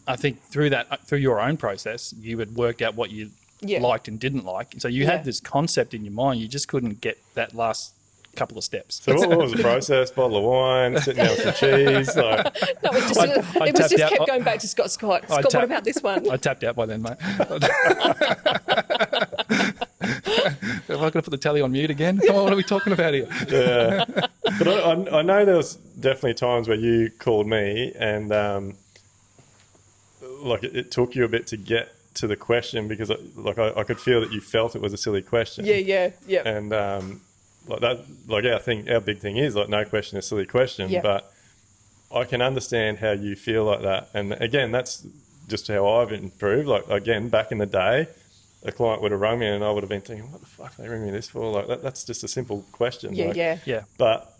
I think through your own process, you had worked out what you Yeah. liked and didn't like. So you Yeah. had this concept in your mind. You just couldn't get that last couple of steps. So what was the process? Bottle of wine, sitting down with some cheese. Like, No, it just, I it was tapped just out. kept going back to Scott. Scott, what about this one? I tapped out by then, mate. Am I going to put the telly on mute again? Come on, what are we talking about here? yeah. But I know there was definitely times where you called me and like it took you a bit to get to the question because I could feel that you felt it was a silly question. Yeah. And like that, like I think our big thing is like no question is a silly question, Yeah. but I can understand how you feel like that. And again, that's just how I've improved. Like again, back in the day, a client would have rung me and I would have been thinking, what the fuck are they ringing me this for? Like that's just a simple question. Yeah, like, Yeah. But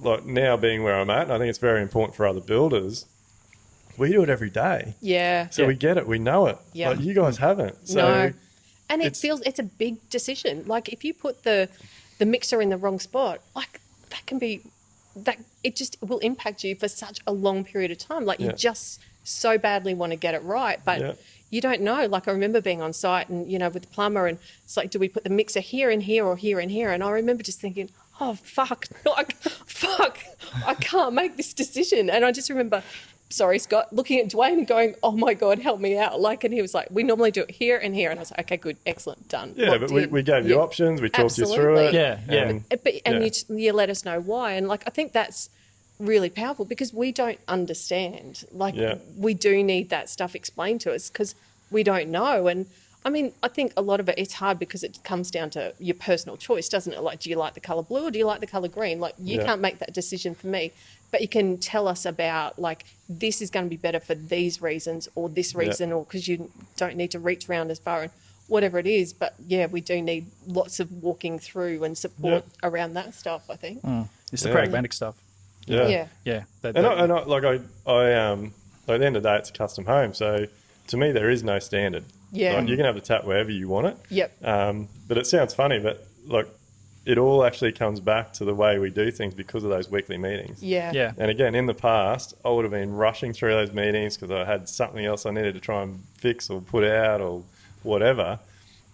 like now being where I'm at, and I think it's very important for other builders, we do it every day. Yeah. So we get it, we know it. Yeah. Like you guys haven't. So No. And it's a big decision. Like if you put the mixer in the wrong spot, like that can be it just will impact you for such a long period of time. Like you just so badly want to get it right, but you don't know. Like I remember being on site and with the plumber, and it's like, do we put the mixer here and here or here and here? And I remember just thinking, oh fuck, I can't make this decision. And I just remember, sorry, Scott, looking at Duayne and going, oh my God, help me out. Like, and he was like, we normally do it here and here. And I was like, okay, good, excellent, done. yeah, but we gave you options, we talked you through it. Absolutely. And you let us know why. And like, I think that's really powerful because we don't understand. Like we do need that stuff explained to us because we don't know. And I mean, I think a lot of it's hard because it comes down to your personal choice, doesn't it? Like, do you like the colour blue or do you like the colour green? Like, you can't make that decision for me, but you can tell us about, like, this is going to be better for these reasons or this reason or because you don't need to reach around as far and whatever it is. But, we do need lots of walking through and support around that stuff, I think. It's the pragmatic stuff. Yeah. Like at the end of the day, it's a custom home. So to me, there is no standard. Yeah. Like, you can have the tap wherever you want it. Yep. But it sounds funny, but like it all actually comes back to the way we do things because of those weekly meetings. Yeah. And again, in the past, I would have been rushing through those meetings because I had something else I needed to try and fix or put out or whatever.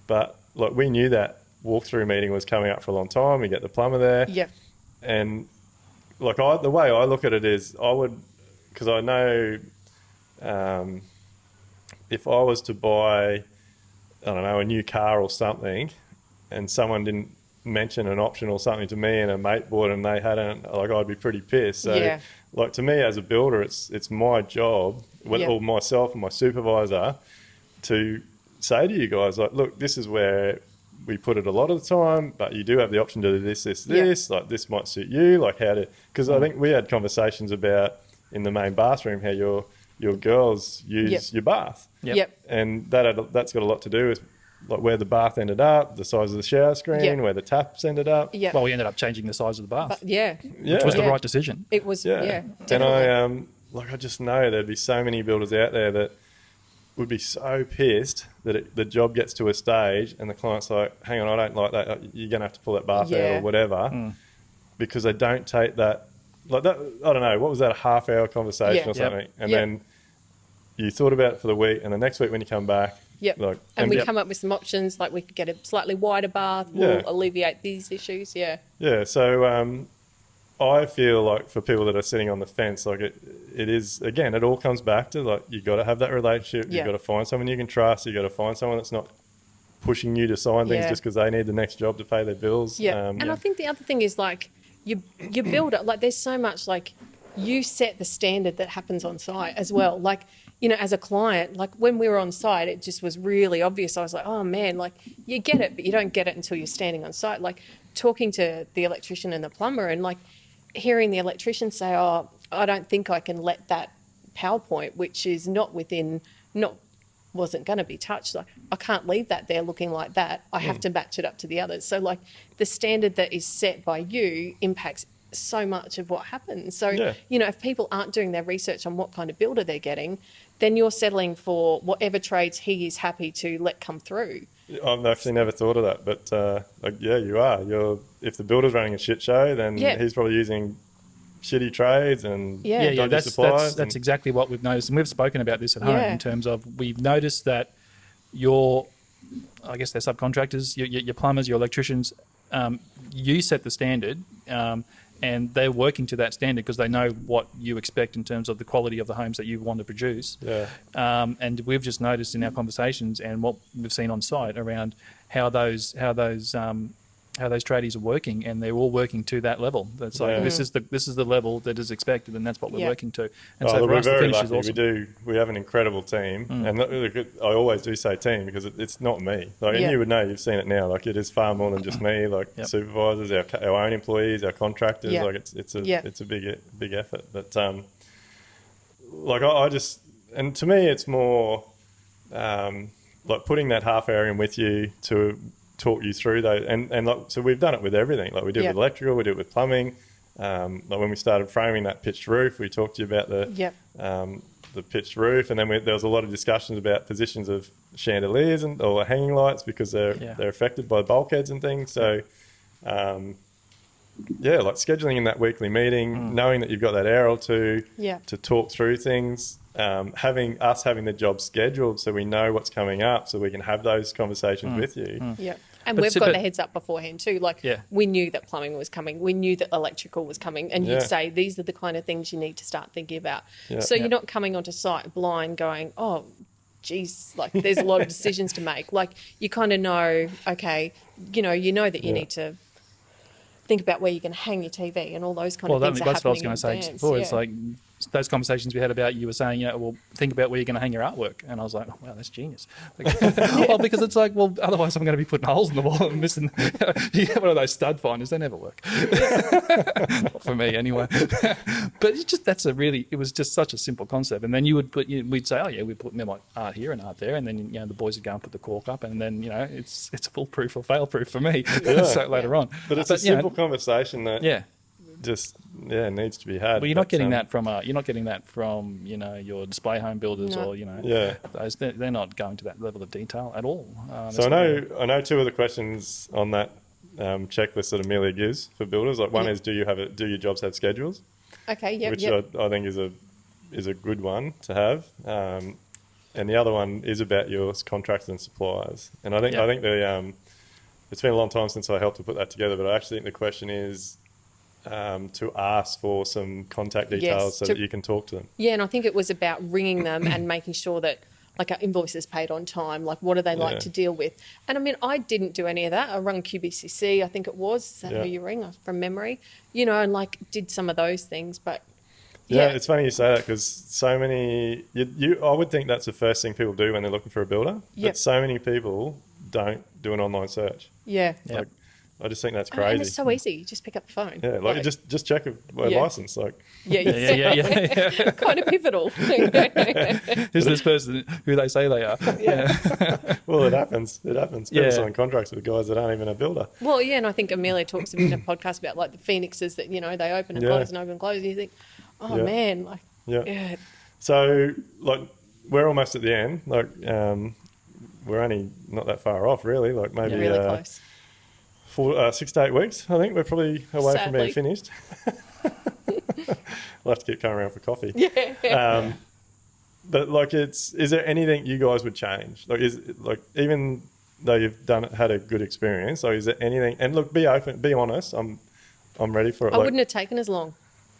But like we knew that walkthrough meeting was coming up for a long time. We get the plumber there. Yep. And like the way I look at it is I would, because I know if I was to buy, I don't know, a new car or something and someone didn't mention an option or something to me and a mate bought and they hadn't, like I'd be pretty pissed. So like to me as a builder, it's my job, or myself and my supervisor, to say to you guys, like, look, this is where we put it a lot of the time, but you do have the option to do this, like this might suit you, like how to, because I think we had conversations about in the main bathroom how your girls use your bath. And that's got a lot to do with like where the bath ended up, the size of the shower screen, where the taps ended up. Well, we ended up changing the size of the bath. Which was the right decision. It was, And I just know there'd be so many builders out there that would be so pissed that the job gets to a stage and the client's like, hang on, I don't like that. You're going to have to pull that bath out or whatever because they don't take that. Like that, I don't know, what was that, a half-hour conversation or something? And then you thought about it for the week and the next week when you come back, like, and we come up with some options, like we could get a slightly wider bath, we'll alleviate these issues, so I feel like for people that are sitting on the fence, like it is, again, it all comes back to like you got to have that relationship, you've got to find someone you can trust, you've got to find someone that's not pushing you to sign things just because they need the next job to pay their bills. And I think the other thing is like you build it, like there's so much, like you set the standard that happens on site as well. Like, you know, as a client, like when we were on site, it just was really obvious. I was like, oh man, like you get it, but you don't get it until you're standing on site. Like talking to the electrician and the plumber and like hearing the electrician say, oh, I don't think I can let that PowerPoint, which is wasn't going to be touched. Like I can't leave that there looking like that. I have to match it up to the others. So like the standard that is set by you impacts so much of what happens. So, you know, if people aren't doing their research on what kind of builder they're getting, then you're settling for whatever trades he is happy to let come through. I've actually never thought of that, but you are. If the builder's running a shit show, then he's probably using shitty trades and dodgy suppliers. That's exactly what we've noticed, and we've spoken about this at home in terms of we've noticed that your, I guess they're subcontractors, your plumbers, your electricians, you set the standard, and they're working to that standard because they know what you expect in terms of the quality of the homes that you want to produce. Yeah. And we've just noticed in our conversations and what we've seen on site around how those tradies are working, and they're all working to that level. That's like this is the level that is expected, and that's what we're working to. And so for we're us, the very finish lucky. is awesome. We have an incredible team, and look, I always do say team because it's not me. And you would know, you've seen it now. Like, it is far more than just me. Like supervisors, our own employees, our contractors. Like it's a big effort. But I just, and to me, it's more like putting that half hour in with you to talk you through those, and like, so we've done it with everything. Like, we do it with electrical, we do it with plumbing. Like, when we started framing that pitched roof, we talked to you about the pitched roof, and then there was a lot of discussions about positions of chandeliers or hanging lights because they're affected by bulkheads and things. So like scheduling in that weekly meeting, knowing that you've got that hour or two to talk through things, having the job scheduled so we know what's coming up, so we can have those conversations with you. And we've got the heads up beforehand too. Like, we knew that plumbing was coming. We knew that electrical was coming. And you'd say, these are the kind of things you need to start thinking about. So you're not coming onto site blind going, oh, geez, like, there's a lot of decisions to make. Like, you kind of know, okay, you know that you need to think about where you're going to hang your TV and all those kind of things. That's what I was going to say before. It's like those conversations we had about, you were saying, well, think about where you're going to hang your artwork. And I was like, oh, wow, that's genius. Well, because it's like, well, otherwise I'm going to be putting holes in the wall and missing. You get one of those stud finders, they never work. Not for me anyway. But it was just such a simple concept. And then we'd say, oh yeah, we put like art here and art there. And then, the boys would go and put the cork up. And then, it's foolproof or fail-proof for me. So later on. But it's a simple conversation that just needs to be had. Well, you're not getting that from your display home builders or those. They're not going to that level of detail at all. So I know two of the questions on that checklist that Amelia gives for builders. Like, one is, do your jobs have schedules? Okay, which I think is a good one to have. And the other one is about your contractors and suppliers. And I think it's been a long time since I helped to put that together, but I actually think the question is to ask for some contact details so that you can talk to them. Yeah, and I think it was about ringing them and making sure that, like, our invoices paid on time, like, what do they like to deal with? And I mean, I didn't do any of that. I rung QBCC, I think it was. Is that who you ring? From memory? And, like, did some of those things, but... Yeah, it's funny you say that because so many... I would think that's the first thing people do when they're looking for a builder, but so many people don't do an online search. Yeah. Like, I just think that's crazy. And it's so easy. You just pick up the phone. Yeah, like just check a license. Like, yeah. Kind of pivotal. Who's this person who they say they are? Well, it happens. People sign contracts with guys that aren't even a builder. Well, and I think Amelia talks in a podcast about, like, the phoenixes that, they open and close and open and close. And you think, man, like, So, like, we're almost at the end. Like, we're only not that far off, really. Like, maybe really close. 6 to 8 weeks, I think. We're probably away from being finished. We'll have to keep coming around for coffee. Yeah. But, like, is there anything you guys would change? Like, even though you've had a good experience, like, is there anything? And look, be open, be honest. I'm ready for it. I wouldn't have taken as long.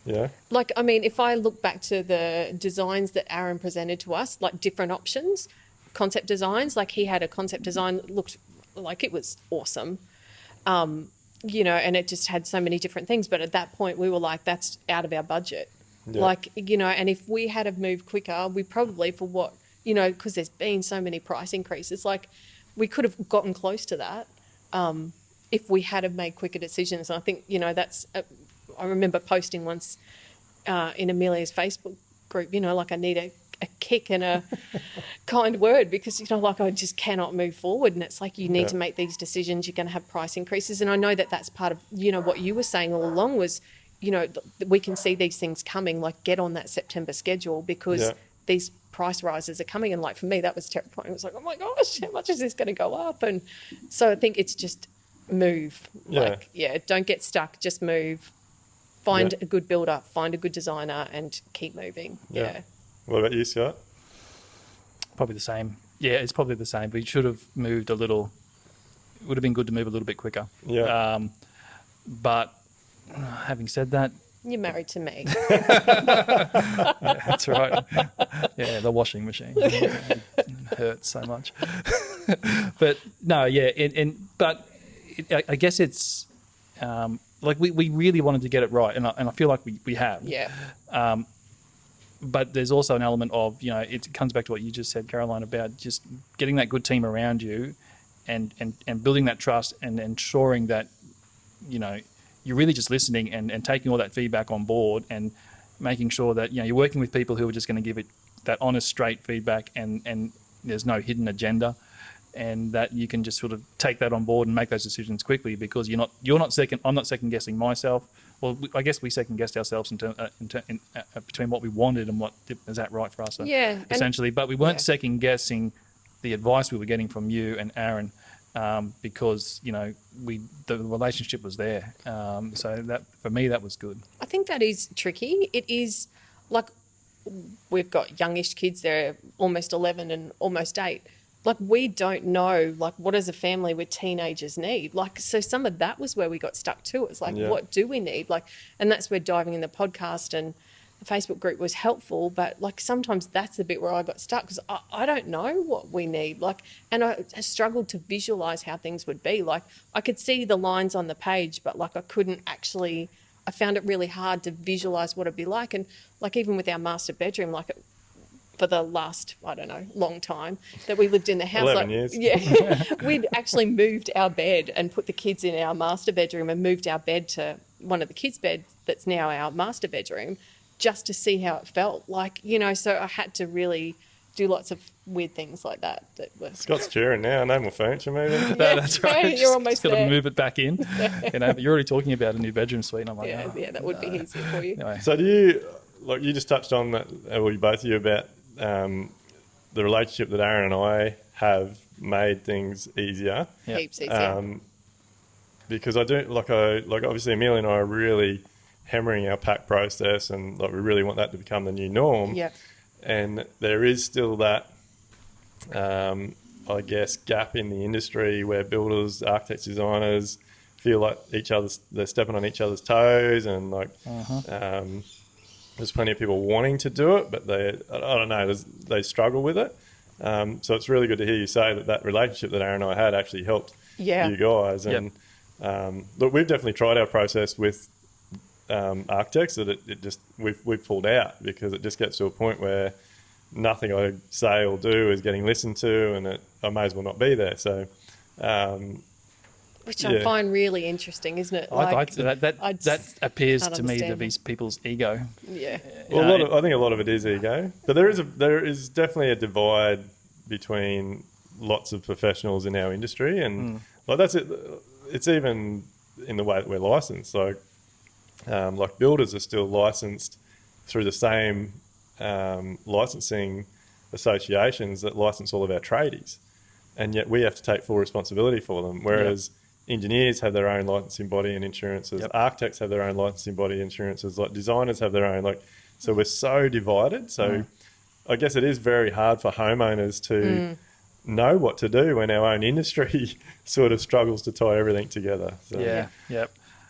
Yeah. Like, I mean, if I look back to the designs that Aaron presented to us, like, different options, concept designs, like, he had a concept design that looked like it was awesome. And it just had so many different things. But at that point, we were like, that's out of our budget. Yeah. Like, and if we had have moved quicker, we probably, for what, because there's been so many price increases, like, we could have gotten close to that if we had have made quicker decisions. And I think, I remember posting once in Amelia's Facebook group, like, I need a kick and a kind word because, like, I just cannot move forward. And it's like, you need to make these decisions. You're going to have price increases. And I know that that's part of, what you were saying all along was, we can see these things coming, like, get on that September schedule because these price rises are coming. And like for me, that was terrifying. It was like, oh my gosh, how much is this going to go up? And so I think it's just move. Yeah. Like, don't get stuck, just move. Find a good builder, find a good designer, and keep moving. Yeah. What about you, Scott? Probably the same. Yeah, it's probably the same. We should have moved a little. It would have been good to move a little bit quicker. Yeah. But having said that, You're married to me. that's right. Yeah, the washing machine. It hurts so much. But no, yeah, I guess it's like we really wanted to get it right, and I feel like we have. Yeah. But there's also an element of, it comes back to what you just said, Caroline, about just getting that good team around you and building that trust and ensuring that, you're really just listening and taking all that feedback on board and making sure that, you're working with people who are just going to give it that honest, straight feedback and there's no hidden agenda, and that you can just sort of take that on board and make those decisions quickly, because I'm not second guessing myself. Well, I guess we second guessed ourselves in between what we wanted and what is that right for us, essentially. But we weren't second guessing the advice we were getting from you and Aaron, because the relationship was there. So that for me, that was good. I think that is tricky. It is like we've got youngish kids. They're almost 11 and almost 8. Like, we don't know, like, what does a family with teenagers need? Like, so some of that was where we got stuck too. It's like, what do we need? Like, and that's where diving in the podcast and the Facebook group was helpful. But, like, sometimes that's the bit where I got stuck, because I don't know what we need. Like, and I struggled to visualise how things would be. Like, I could see the lines on the page, but, like, I couldn't actually, I found it really hard to visualise what it'd be like. And, like, even with our master bedroom, like, for the last, I don't know, long time that we lived in the house. 11 years. Yeah. We'd actually moved our bed and put the kids in our master bedroom and moved our bed to one of the kids' beds that's now our master bedroom, just to see how it felt. Like, so I had to really do lots of weird things like that. Scott's cheering now. No more furniture moving. That's right. You're almost got there. to move it back in. But you're already talking about a new bedroom suite. And I'm like, that would be easier for you. Anyway. So do you, like you just touched on that, well, both of you, about the relationship that Aaron and I have made things easier. Heaps easier. Because I do, like obviously Amelia and I are really hammering our PAC process, and like we really want that to become the new norm. Yeah. And there is still that, I guess, gap in the industry where builders, architects, designers feel like they're stepping on each other's toes, and like, there's plenty of people wanting to do it, but I don't know, they struggle with it. So it's really good to hear you say that relationship that Aaron and I had actually helped you guys. And look, we've definitely tried our process with architects that it just we've pulled out, because it just gets to a point where nothing I say or do is getting listened to, and I may as well not be there. So. Which I find really interesting, isn't it? That appears to me to be people's ego. Yeah. Well, I think a lot of it is ego, but there is definitely a divide between lots of professionals in our industry, and like that's it. It's even in the way that we're licensed. Like builders are still licensed through the same licensing associations that license all of our tradies, and yet we have to take full responsibility for them. Whereas engineers have their own licensing body and insurances. Architects have their own licensing body and insurances. Like designers have their own. So we're so divided. So I guess it is very hard for homeowners to know what to do when our own industry sort of struggles to tie everything together. So. Yeah.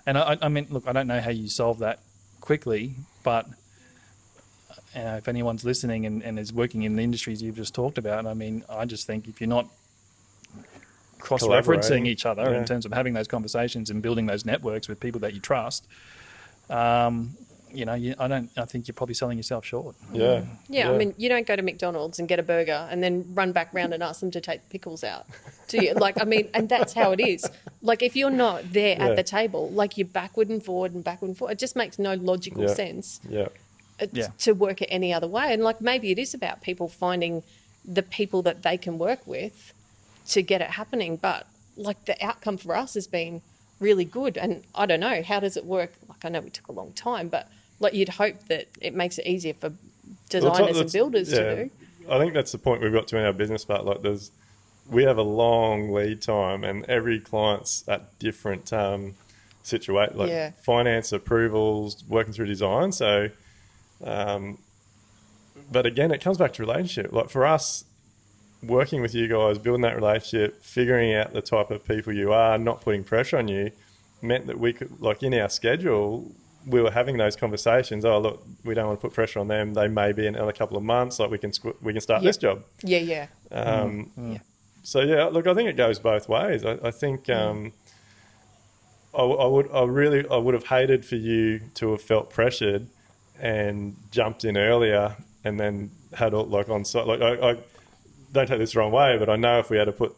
And I mean, look, I don't know how you solve that quickly, but if anyone's listening and is working in the industries you've just talked about, I mean, I just think if you're not cross-referencing each other in terms of having those conversations and building those networks with people that you trust, I think you're probably selling yourself short. Yeah. I mean, you don't go to McDonald's and get a burger and then run back round and ask them to take the pickles out, do you? Like, I mean, and that's how it is. Like, if you're not there at the table, like, you're backward and forward. It just makes no logical sense to work it any other way. And, like, maybe it is about people finding the people that they can work with to get it happening, but like the outcome for us has been really good. And I don't know, how does it work? Like, I know we took a long time, but like, you'd hope that it makes it easier for designers and builders to do. I think that's the point we've got to in our business part. Like we have a long lead time, and every client's at different situation, like finance approvals, working through design. So, but again, it comes back to relationship. Like for us, working with you guys, building that relationship, figuring out the type of people you are, not putting pressure on you, meant that we could, like in our schedule, we were having those conversations. Oh, look, we don't want to put pressure on them. They may be in another couple of months. Like we can start this job. Yeah. So yeah, look, I think it goes both ways. I think I would have hated for you to have felt pressured and jumped in earlier and then had all like on site. Like I don't take this the wrong way, but I know if we had to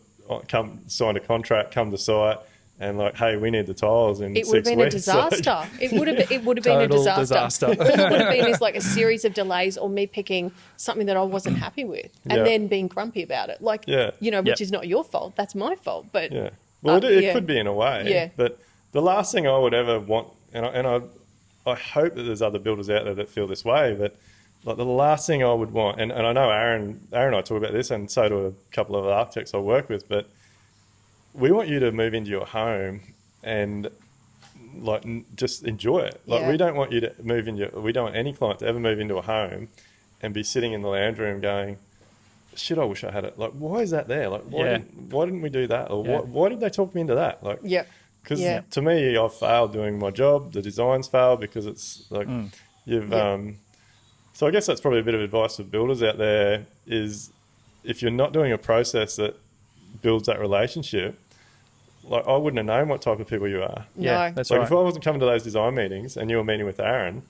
sign a contract, come to site, and like, hey, we need the tiles in 6 weeks. It would have been a disaster. Like, it would have been a disaster. All it would have been is like a series of delays or me picking something that I wasn't happy with and then being grumpy about it. Like, which is not your fault. That's my fault. But well, it could be in a way. Yeah. But the last thing I would ever want, and I hope that there's other builders out there that feel this way, but like the last thing I would want, and I know Aaron and I talk about this, and so do a couple of architects I work with, but we want you to move into your home and like just enjoy it. Like we don't want you to we don't want any client to ever move into a home and be sitting in the lounge room going, shit, I wish I had it. Like, why is that there? Like, why didn't we do that? Or why did they talk me into that? Like, because to me, I've failed doing my job. The design's failed because it's like so I guess that's probably a bit of advice for builders out there is if you're not doing a process that builds that relationship, like I wouldn't have known what type of people you are. No. That's like right. if I wasn't coming to those design meetings and you were meeting with Aaron,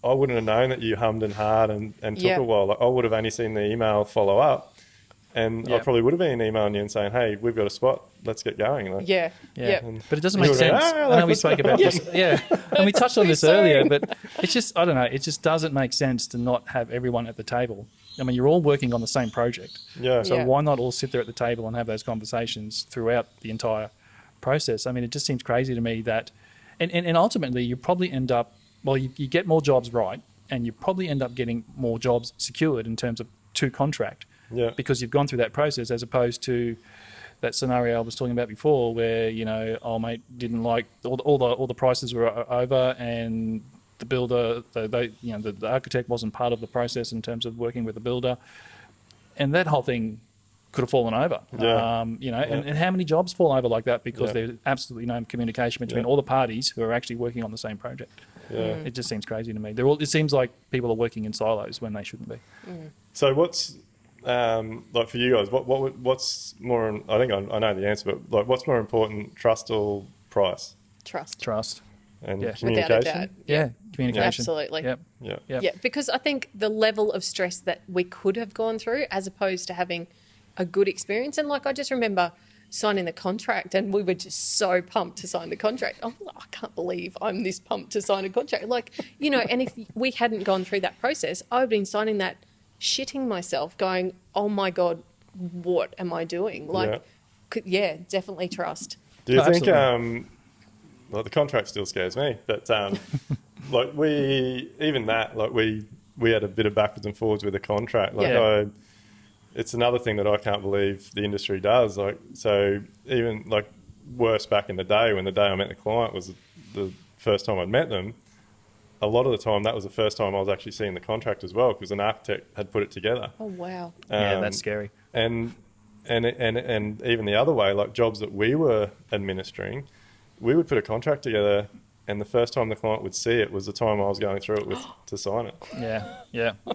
I wouldn't have known that you hummed and hard and took a while. Like I would have only seen the email follow up, and I probably would have been emailing you and saying, hey, we've got a spot, let's get going. Like, but it doesn't make sense. I know we spoke about this. And we touched on this earlier, but it's just, I don't know, it just doesn't make sense to not have everyone at the table. I mean, you're all working on the same project. So why not all sit there at the table and have those conversations throughout the entire process? I mean, it just seems crazy to me that, and ultimately you probably end up, well, you get more jobs right, and you probably end up getting more jobs secured in terms of to contract because you've gone through that process, as opposed to that scenario I was talking about before where, you know, oh, mate, didn't like all the prices were over and the builder, the architect wasn't part of the process in terms of working with the builder, and that whole thing could have fallen over. And how many jobs fall over like that because there's absolutely no communication between all the parties who are actually working on the same project. It just seems crazy to me. It seems like people are working in silos when they shouldn't be. So what's like for you guys? What's more? I think I know the answer, but like, what's more important, trust or price? Trust. And Without a doubt. Communication. Absolutely. Yep. Because I think the level of stress that we could have gone through as opposed to having a good experience. And like, I just remember signing the contract and we were just so pumped to sign the contract. Oh, I can't believe I'm this pumped to sign a contract. Like, you know, and if we hadn't gone through that process, I would have been signing that shitting myself going, oh my God, what am I doing? Like, definitely trust. Do you think, well, the contract still scares me, but like we had a bit of backwards and forwards with the contract. Like it's another thing that I can't believe the industry does. Like, so even like worse back in the day, when the day I met the client was the first time I'd met them, a lot of the time that was the first time I was actually seeing the contract as well, because an architect had put it together. Oh, wow. That's scary. And even the other way, like jobs that we were administering, we would put a contract together, and the first time the client would see it was the time I was going through it to sign it.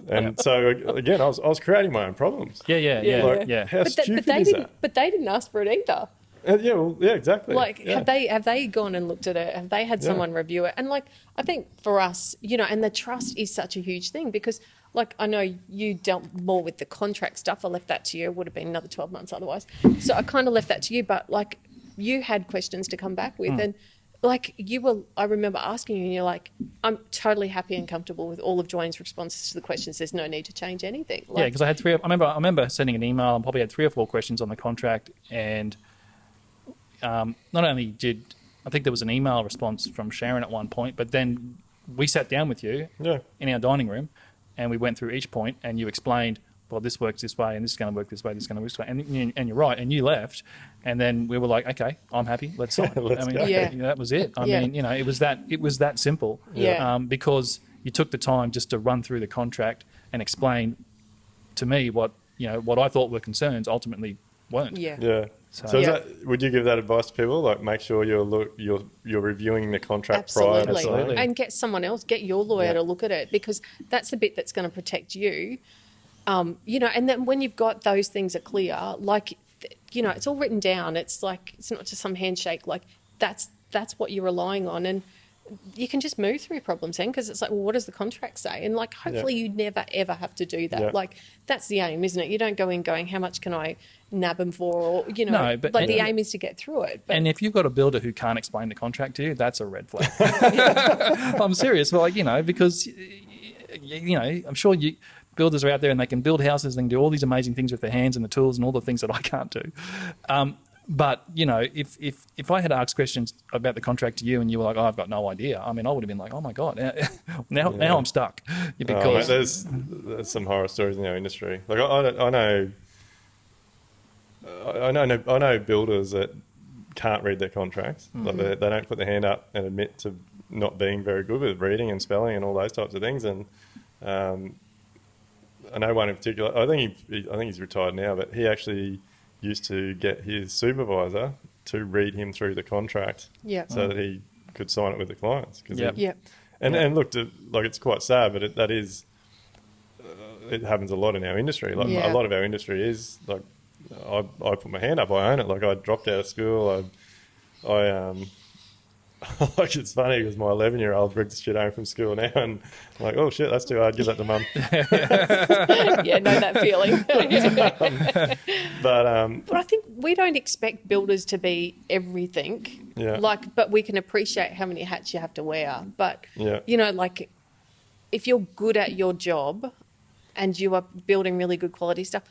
And so again, I was creating my own problems. How stupid is that? But they didn't ask for it either. Exactly. Like, have they gone and looked at it? Have they had someone review it? And like, I think for us, you know, and the trust is such a huge thing, because like, I know you dealt more with the contract stuff. I left that to you. It would have been another 12 months otherwise. So I kind of left that to you, but like, you had questions to come back with, and like I remember asking you, and you're like, I'm totally happy and comfortable with all of Duayne's responses to the questions. There's no need to change anything. Like, because I had I remember sending an email and probably had 3 or 4 questions on the contract, and not only I think there was an email response from Sharon at one point, but then we sat down with you in our dining room and we went through each point, and you explained well, this works this way, and this is going to work this way, this is going to work this way, and you're right, and you left, and then we were like, okay, I'm happy, let's sign. Let's go. Yeah. That was it. I Yeah. mean, it was that simple. Yeah. Because you took the time just to run through the contract and explain to me what I thought were concerns ultimately weren't. Yeah. Yeah. So Yeah. would you give that advice to people? Like, make sure you're reviewing the contract prior to Absolutely. signing? Absolutely. And get someone else, get your lawyer to look at it, because that's the bit that's going to protect you. And then when you've got those things are clear, like, it's all written down. It's like, it's not just some handshake. Like, that's what you're relying on. And you can just move through problems then, because it's like, well, what does the contract say? And like, hopefully you never, ever have to do that. Yeah. Like, that's the aim, isn't it? You don't go in going, how much can I nab them for? Or, No, but- the aim is to get through it. But And if you've got a builder who can't explain the contract to you, that's a red flag. I'm serious. Well, because, I'm sure builders are out there and they can build houses and do all these amazing things with their hands and the tools and all the things that I can't do. But, if I had asked questions about the contract to you and you were like, oh, I've got no idea, I mean, I would have been like, oh, my God, now I'm stuck. Because there's some horror stories in our industry. Like, I know builders that can't read their contracts. Like, they don't put their hand up and admit to not being very good with reading and spelling and all those types of things. And I know one in particular. I think he's retired now, but he actually used to get his supervisor to read him through the contract, so that he could sign it with the clients. And look, it's quite sad, but it happens a lot in our industry. Like, a lot of our industry is like, I put my hand up, I own it. Like, I dropped out of school. Like, it's funny because my 11-year-old brings the shit home from school now, and I'm like, oh shit, that's too hard. Give that to mum. yeah, know that feeling. But I think we don't expect builders to be everything. Yeah. But we can appreciate how many hats you have to wear. But Yeah. like, if you're good at your job and you are building really good quality stuff,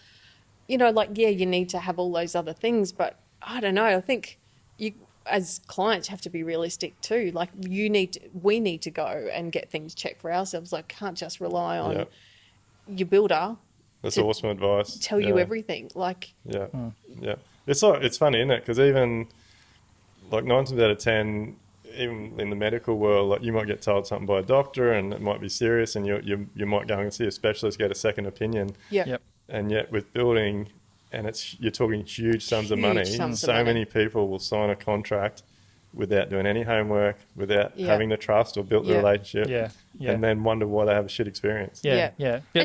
you need to have all those other things. But I don't know. I think you, as clients, have to be realistic too. Like, we need to go and get things checked for ourselves. Like, can't just rely on your builder. That's awesome advice. Tell you everything. Like, yeah. It's funny, isn't it? Because even like 9 times out of 10, even in the medical world, like, you might get told something by a doctor and it might be serious, and you might go and see a specialist, get a second opinion. yeah. Yep. And yet with building, and you're talking huge sums of money. Many people will sign a contract without doing any homework, without having the trust or built the relationship, and then wonder why they have a shit experience. But,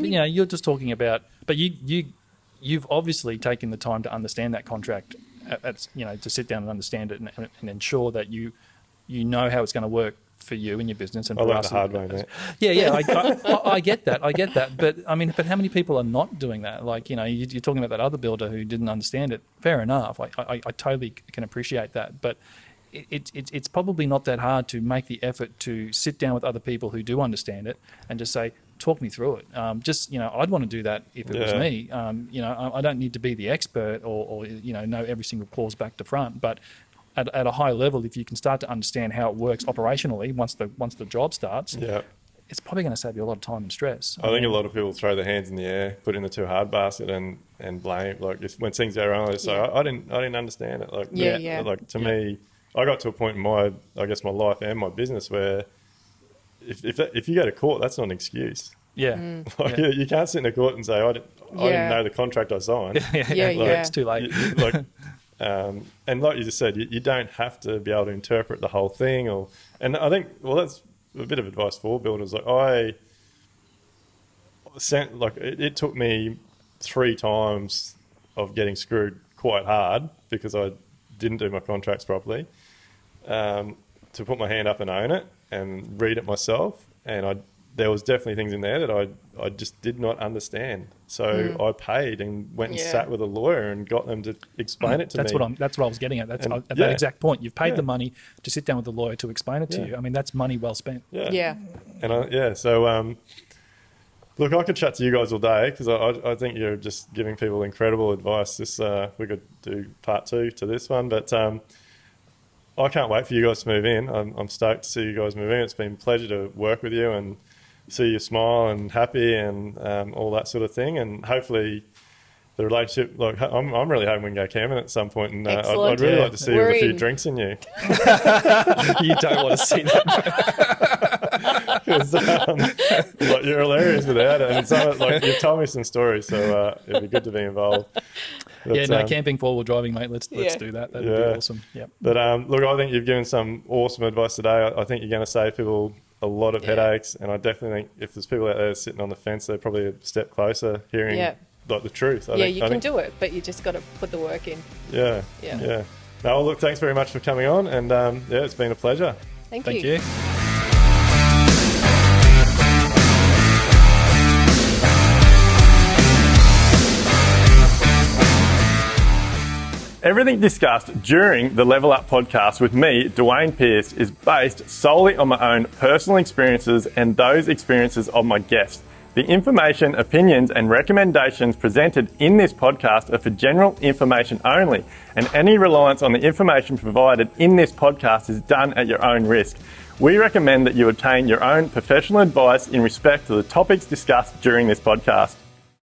you're just talking about, but you've obviously taken the time to understand that contract, to sit down and understand it and ensure that you know how it's going to work for you and your business. And I for learned us. the hard way, mate. I get that. But how many people are not doing that? Like, you're talking about that other builder who didn't understand it. Fair enough. I totally can appreciate that. But it's probably not that hard to make the effort to sit down with other people who do understand it and just say, talk me through it. I'd want to do that if it was me. I don't need to be the expert or know every single clause back to front, but at a high level, if you can start to understand how it works operationally once the job starts, it's probably going to save you a lot of time and stress. I think a lot of people throw their hands in the air, put it in the too hard basket, and blame. Like, when things go wrong, they say, I didn't understand it. Like, like, to me, I got to a point in my life and my business where if you go to court, that's not an excuse. You can't sit in a court and say, I didn't know the contract I signed. It's too late. And like you just said, you don't have to be able to interpret the whole thing. And I think, that's a bit of advice for builders. Like, it took me 3 times of getting screwed quite hard because I didn't do my contracts properly, to put my hand up and own it and read it myself. And there was definitely things in there that I just did not understand. So I paid and went and sat with a lawyer and got them to explain it to me. That's what I was getting at. That exact point. You've paid the money to sit down with the lawyer to explain it to you. I mean, that's money well spent. So look, I could chat to you guys all day because I think you're just giving people incredible advice. We could do part 2 to this one, but I can't wait for you guys to move in. I'm stoked to see you guys move in. It's been a pleasure to work with you, and see you smile and happy and all that sort of thing. And hopefully the relationship, like I'm really hoping we can go camping at some point, and I'd really like to see you with a few drinks in you. You don't want to see that. Because like, you're hilarious without it, and like you've told me some stories, so it'd be good to be involved. But, camping, 4-wheel driving, mate. Let's do that. That'd be awesome. Yep. But look, I think you've given some awesome advice today. I think you're going to save people a lot of headaches, and I definitely think if there's people out there sitting on the fence, they're probably a step closer hearing like the truth. I think, do it, but you just got to put the work in. Yeah. No, well, look, thanks very much for coming on, and it's been a pleasure. Thank you. Everything discussed during the Level Up podcast with me, Duayne Pearce, is based solely on my own personal experiences and those experiences of my guests. The information, opinions and recommendations presented in this podcast are for general information only, and any reliance on the information provided in this podcast is done at your own risk. We recommend that you obtain your own professional advice in respect to the topics discussed during this podcast.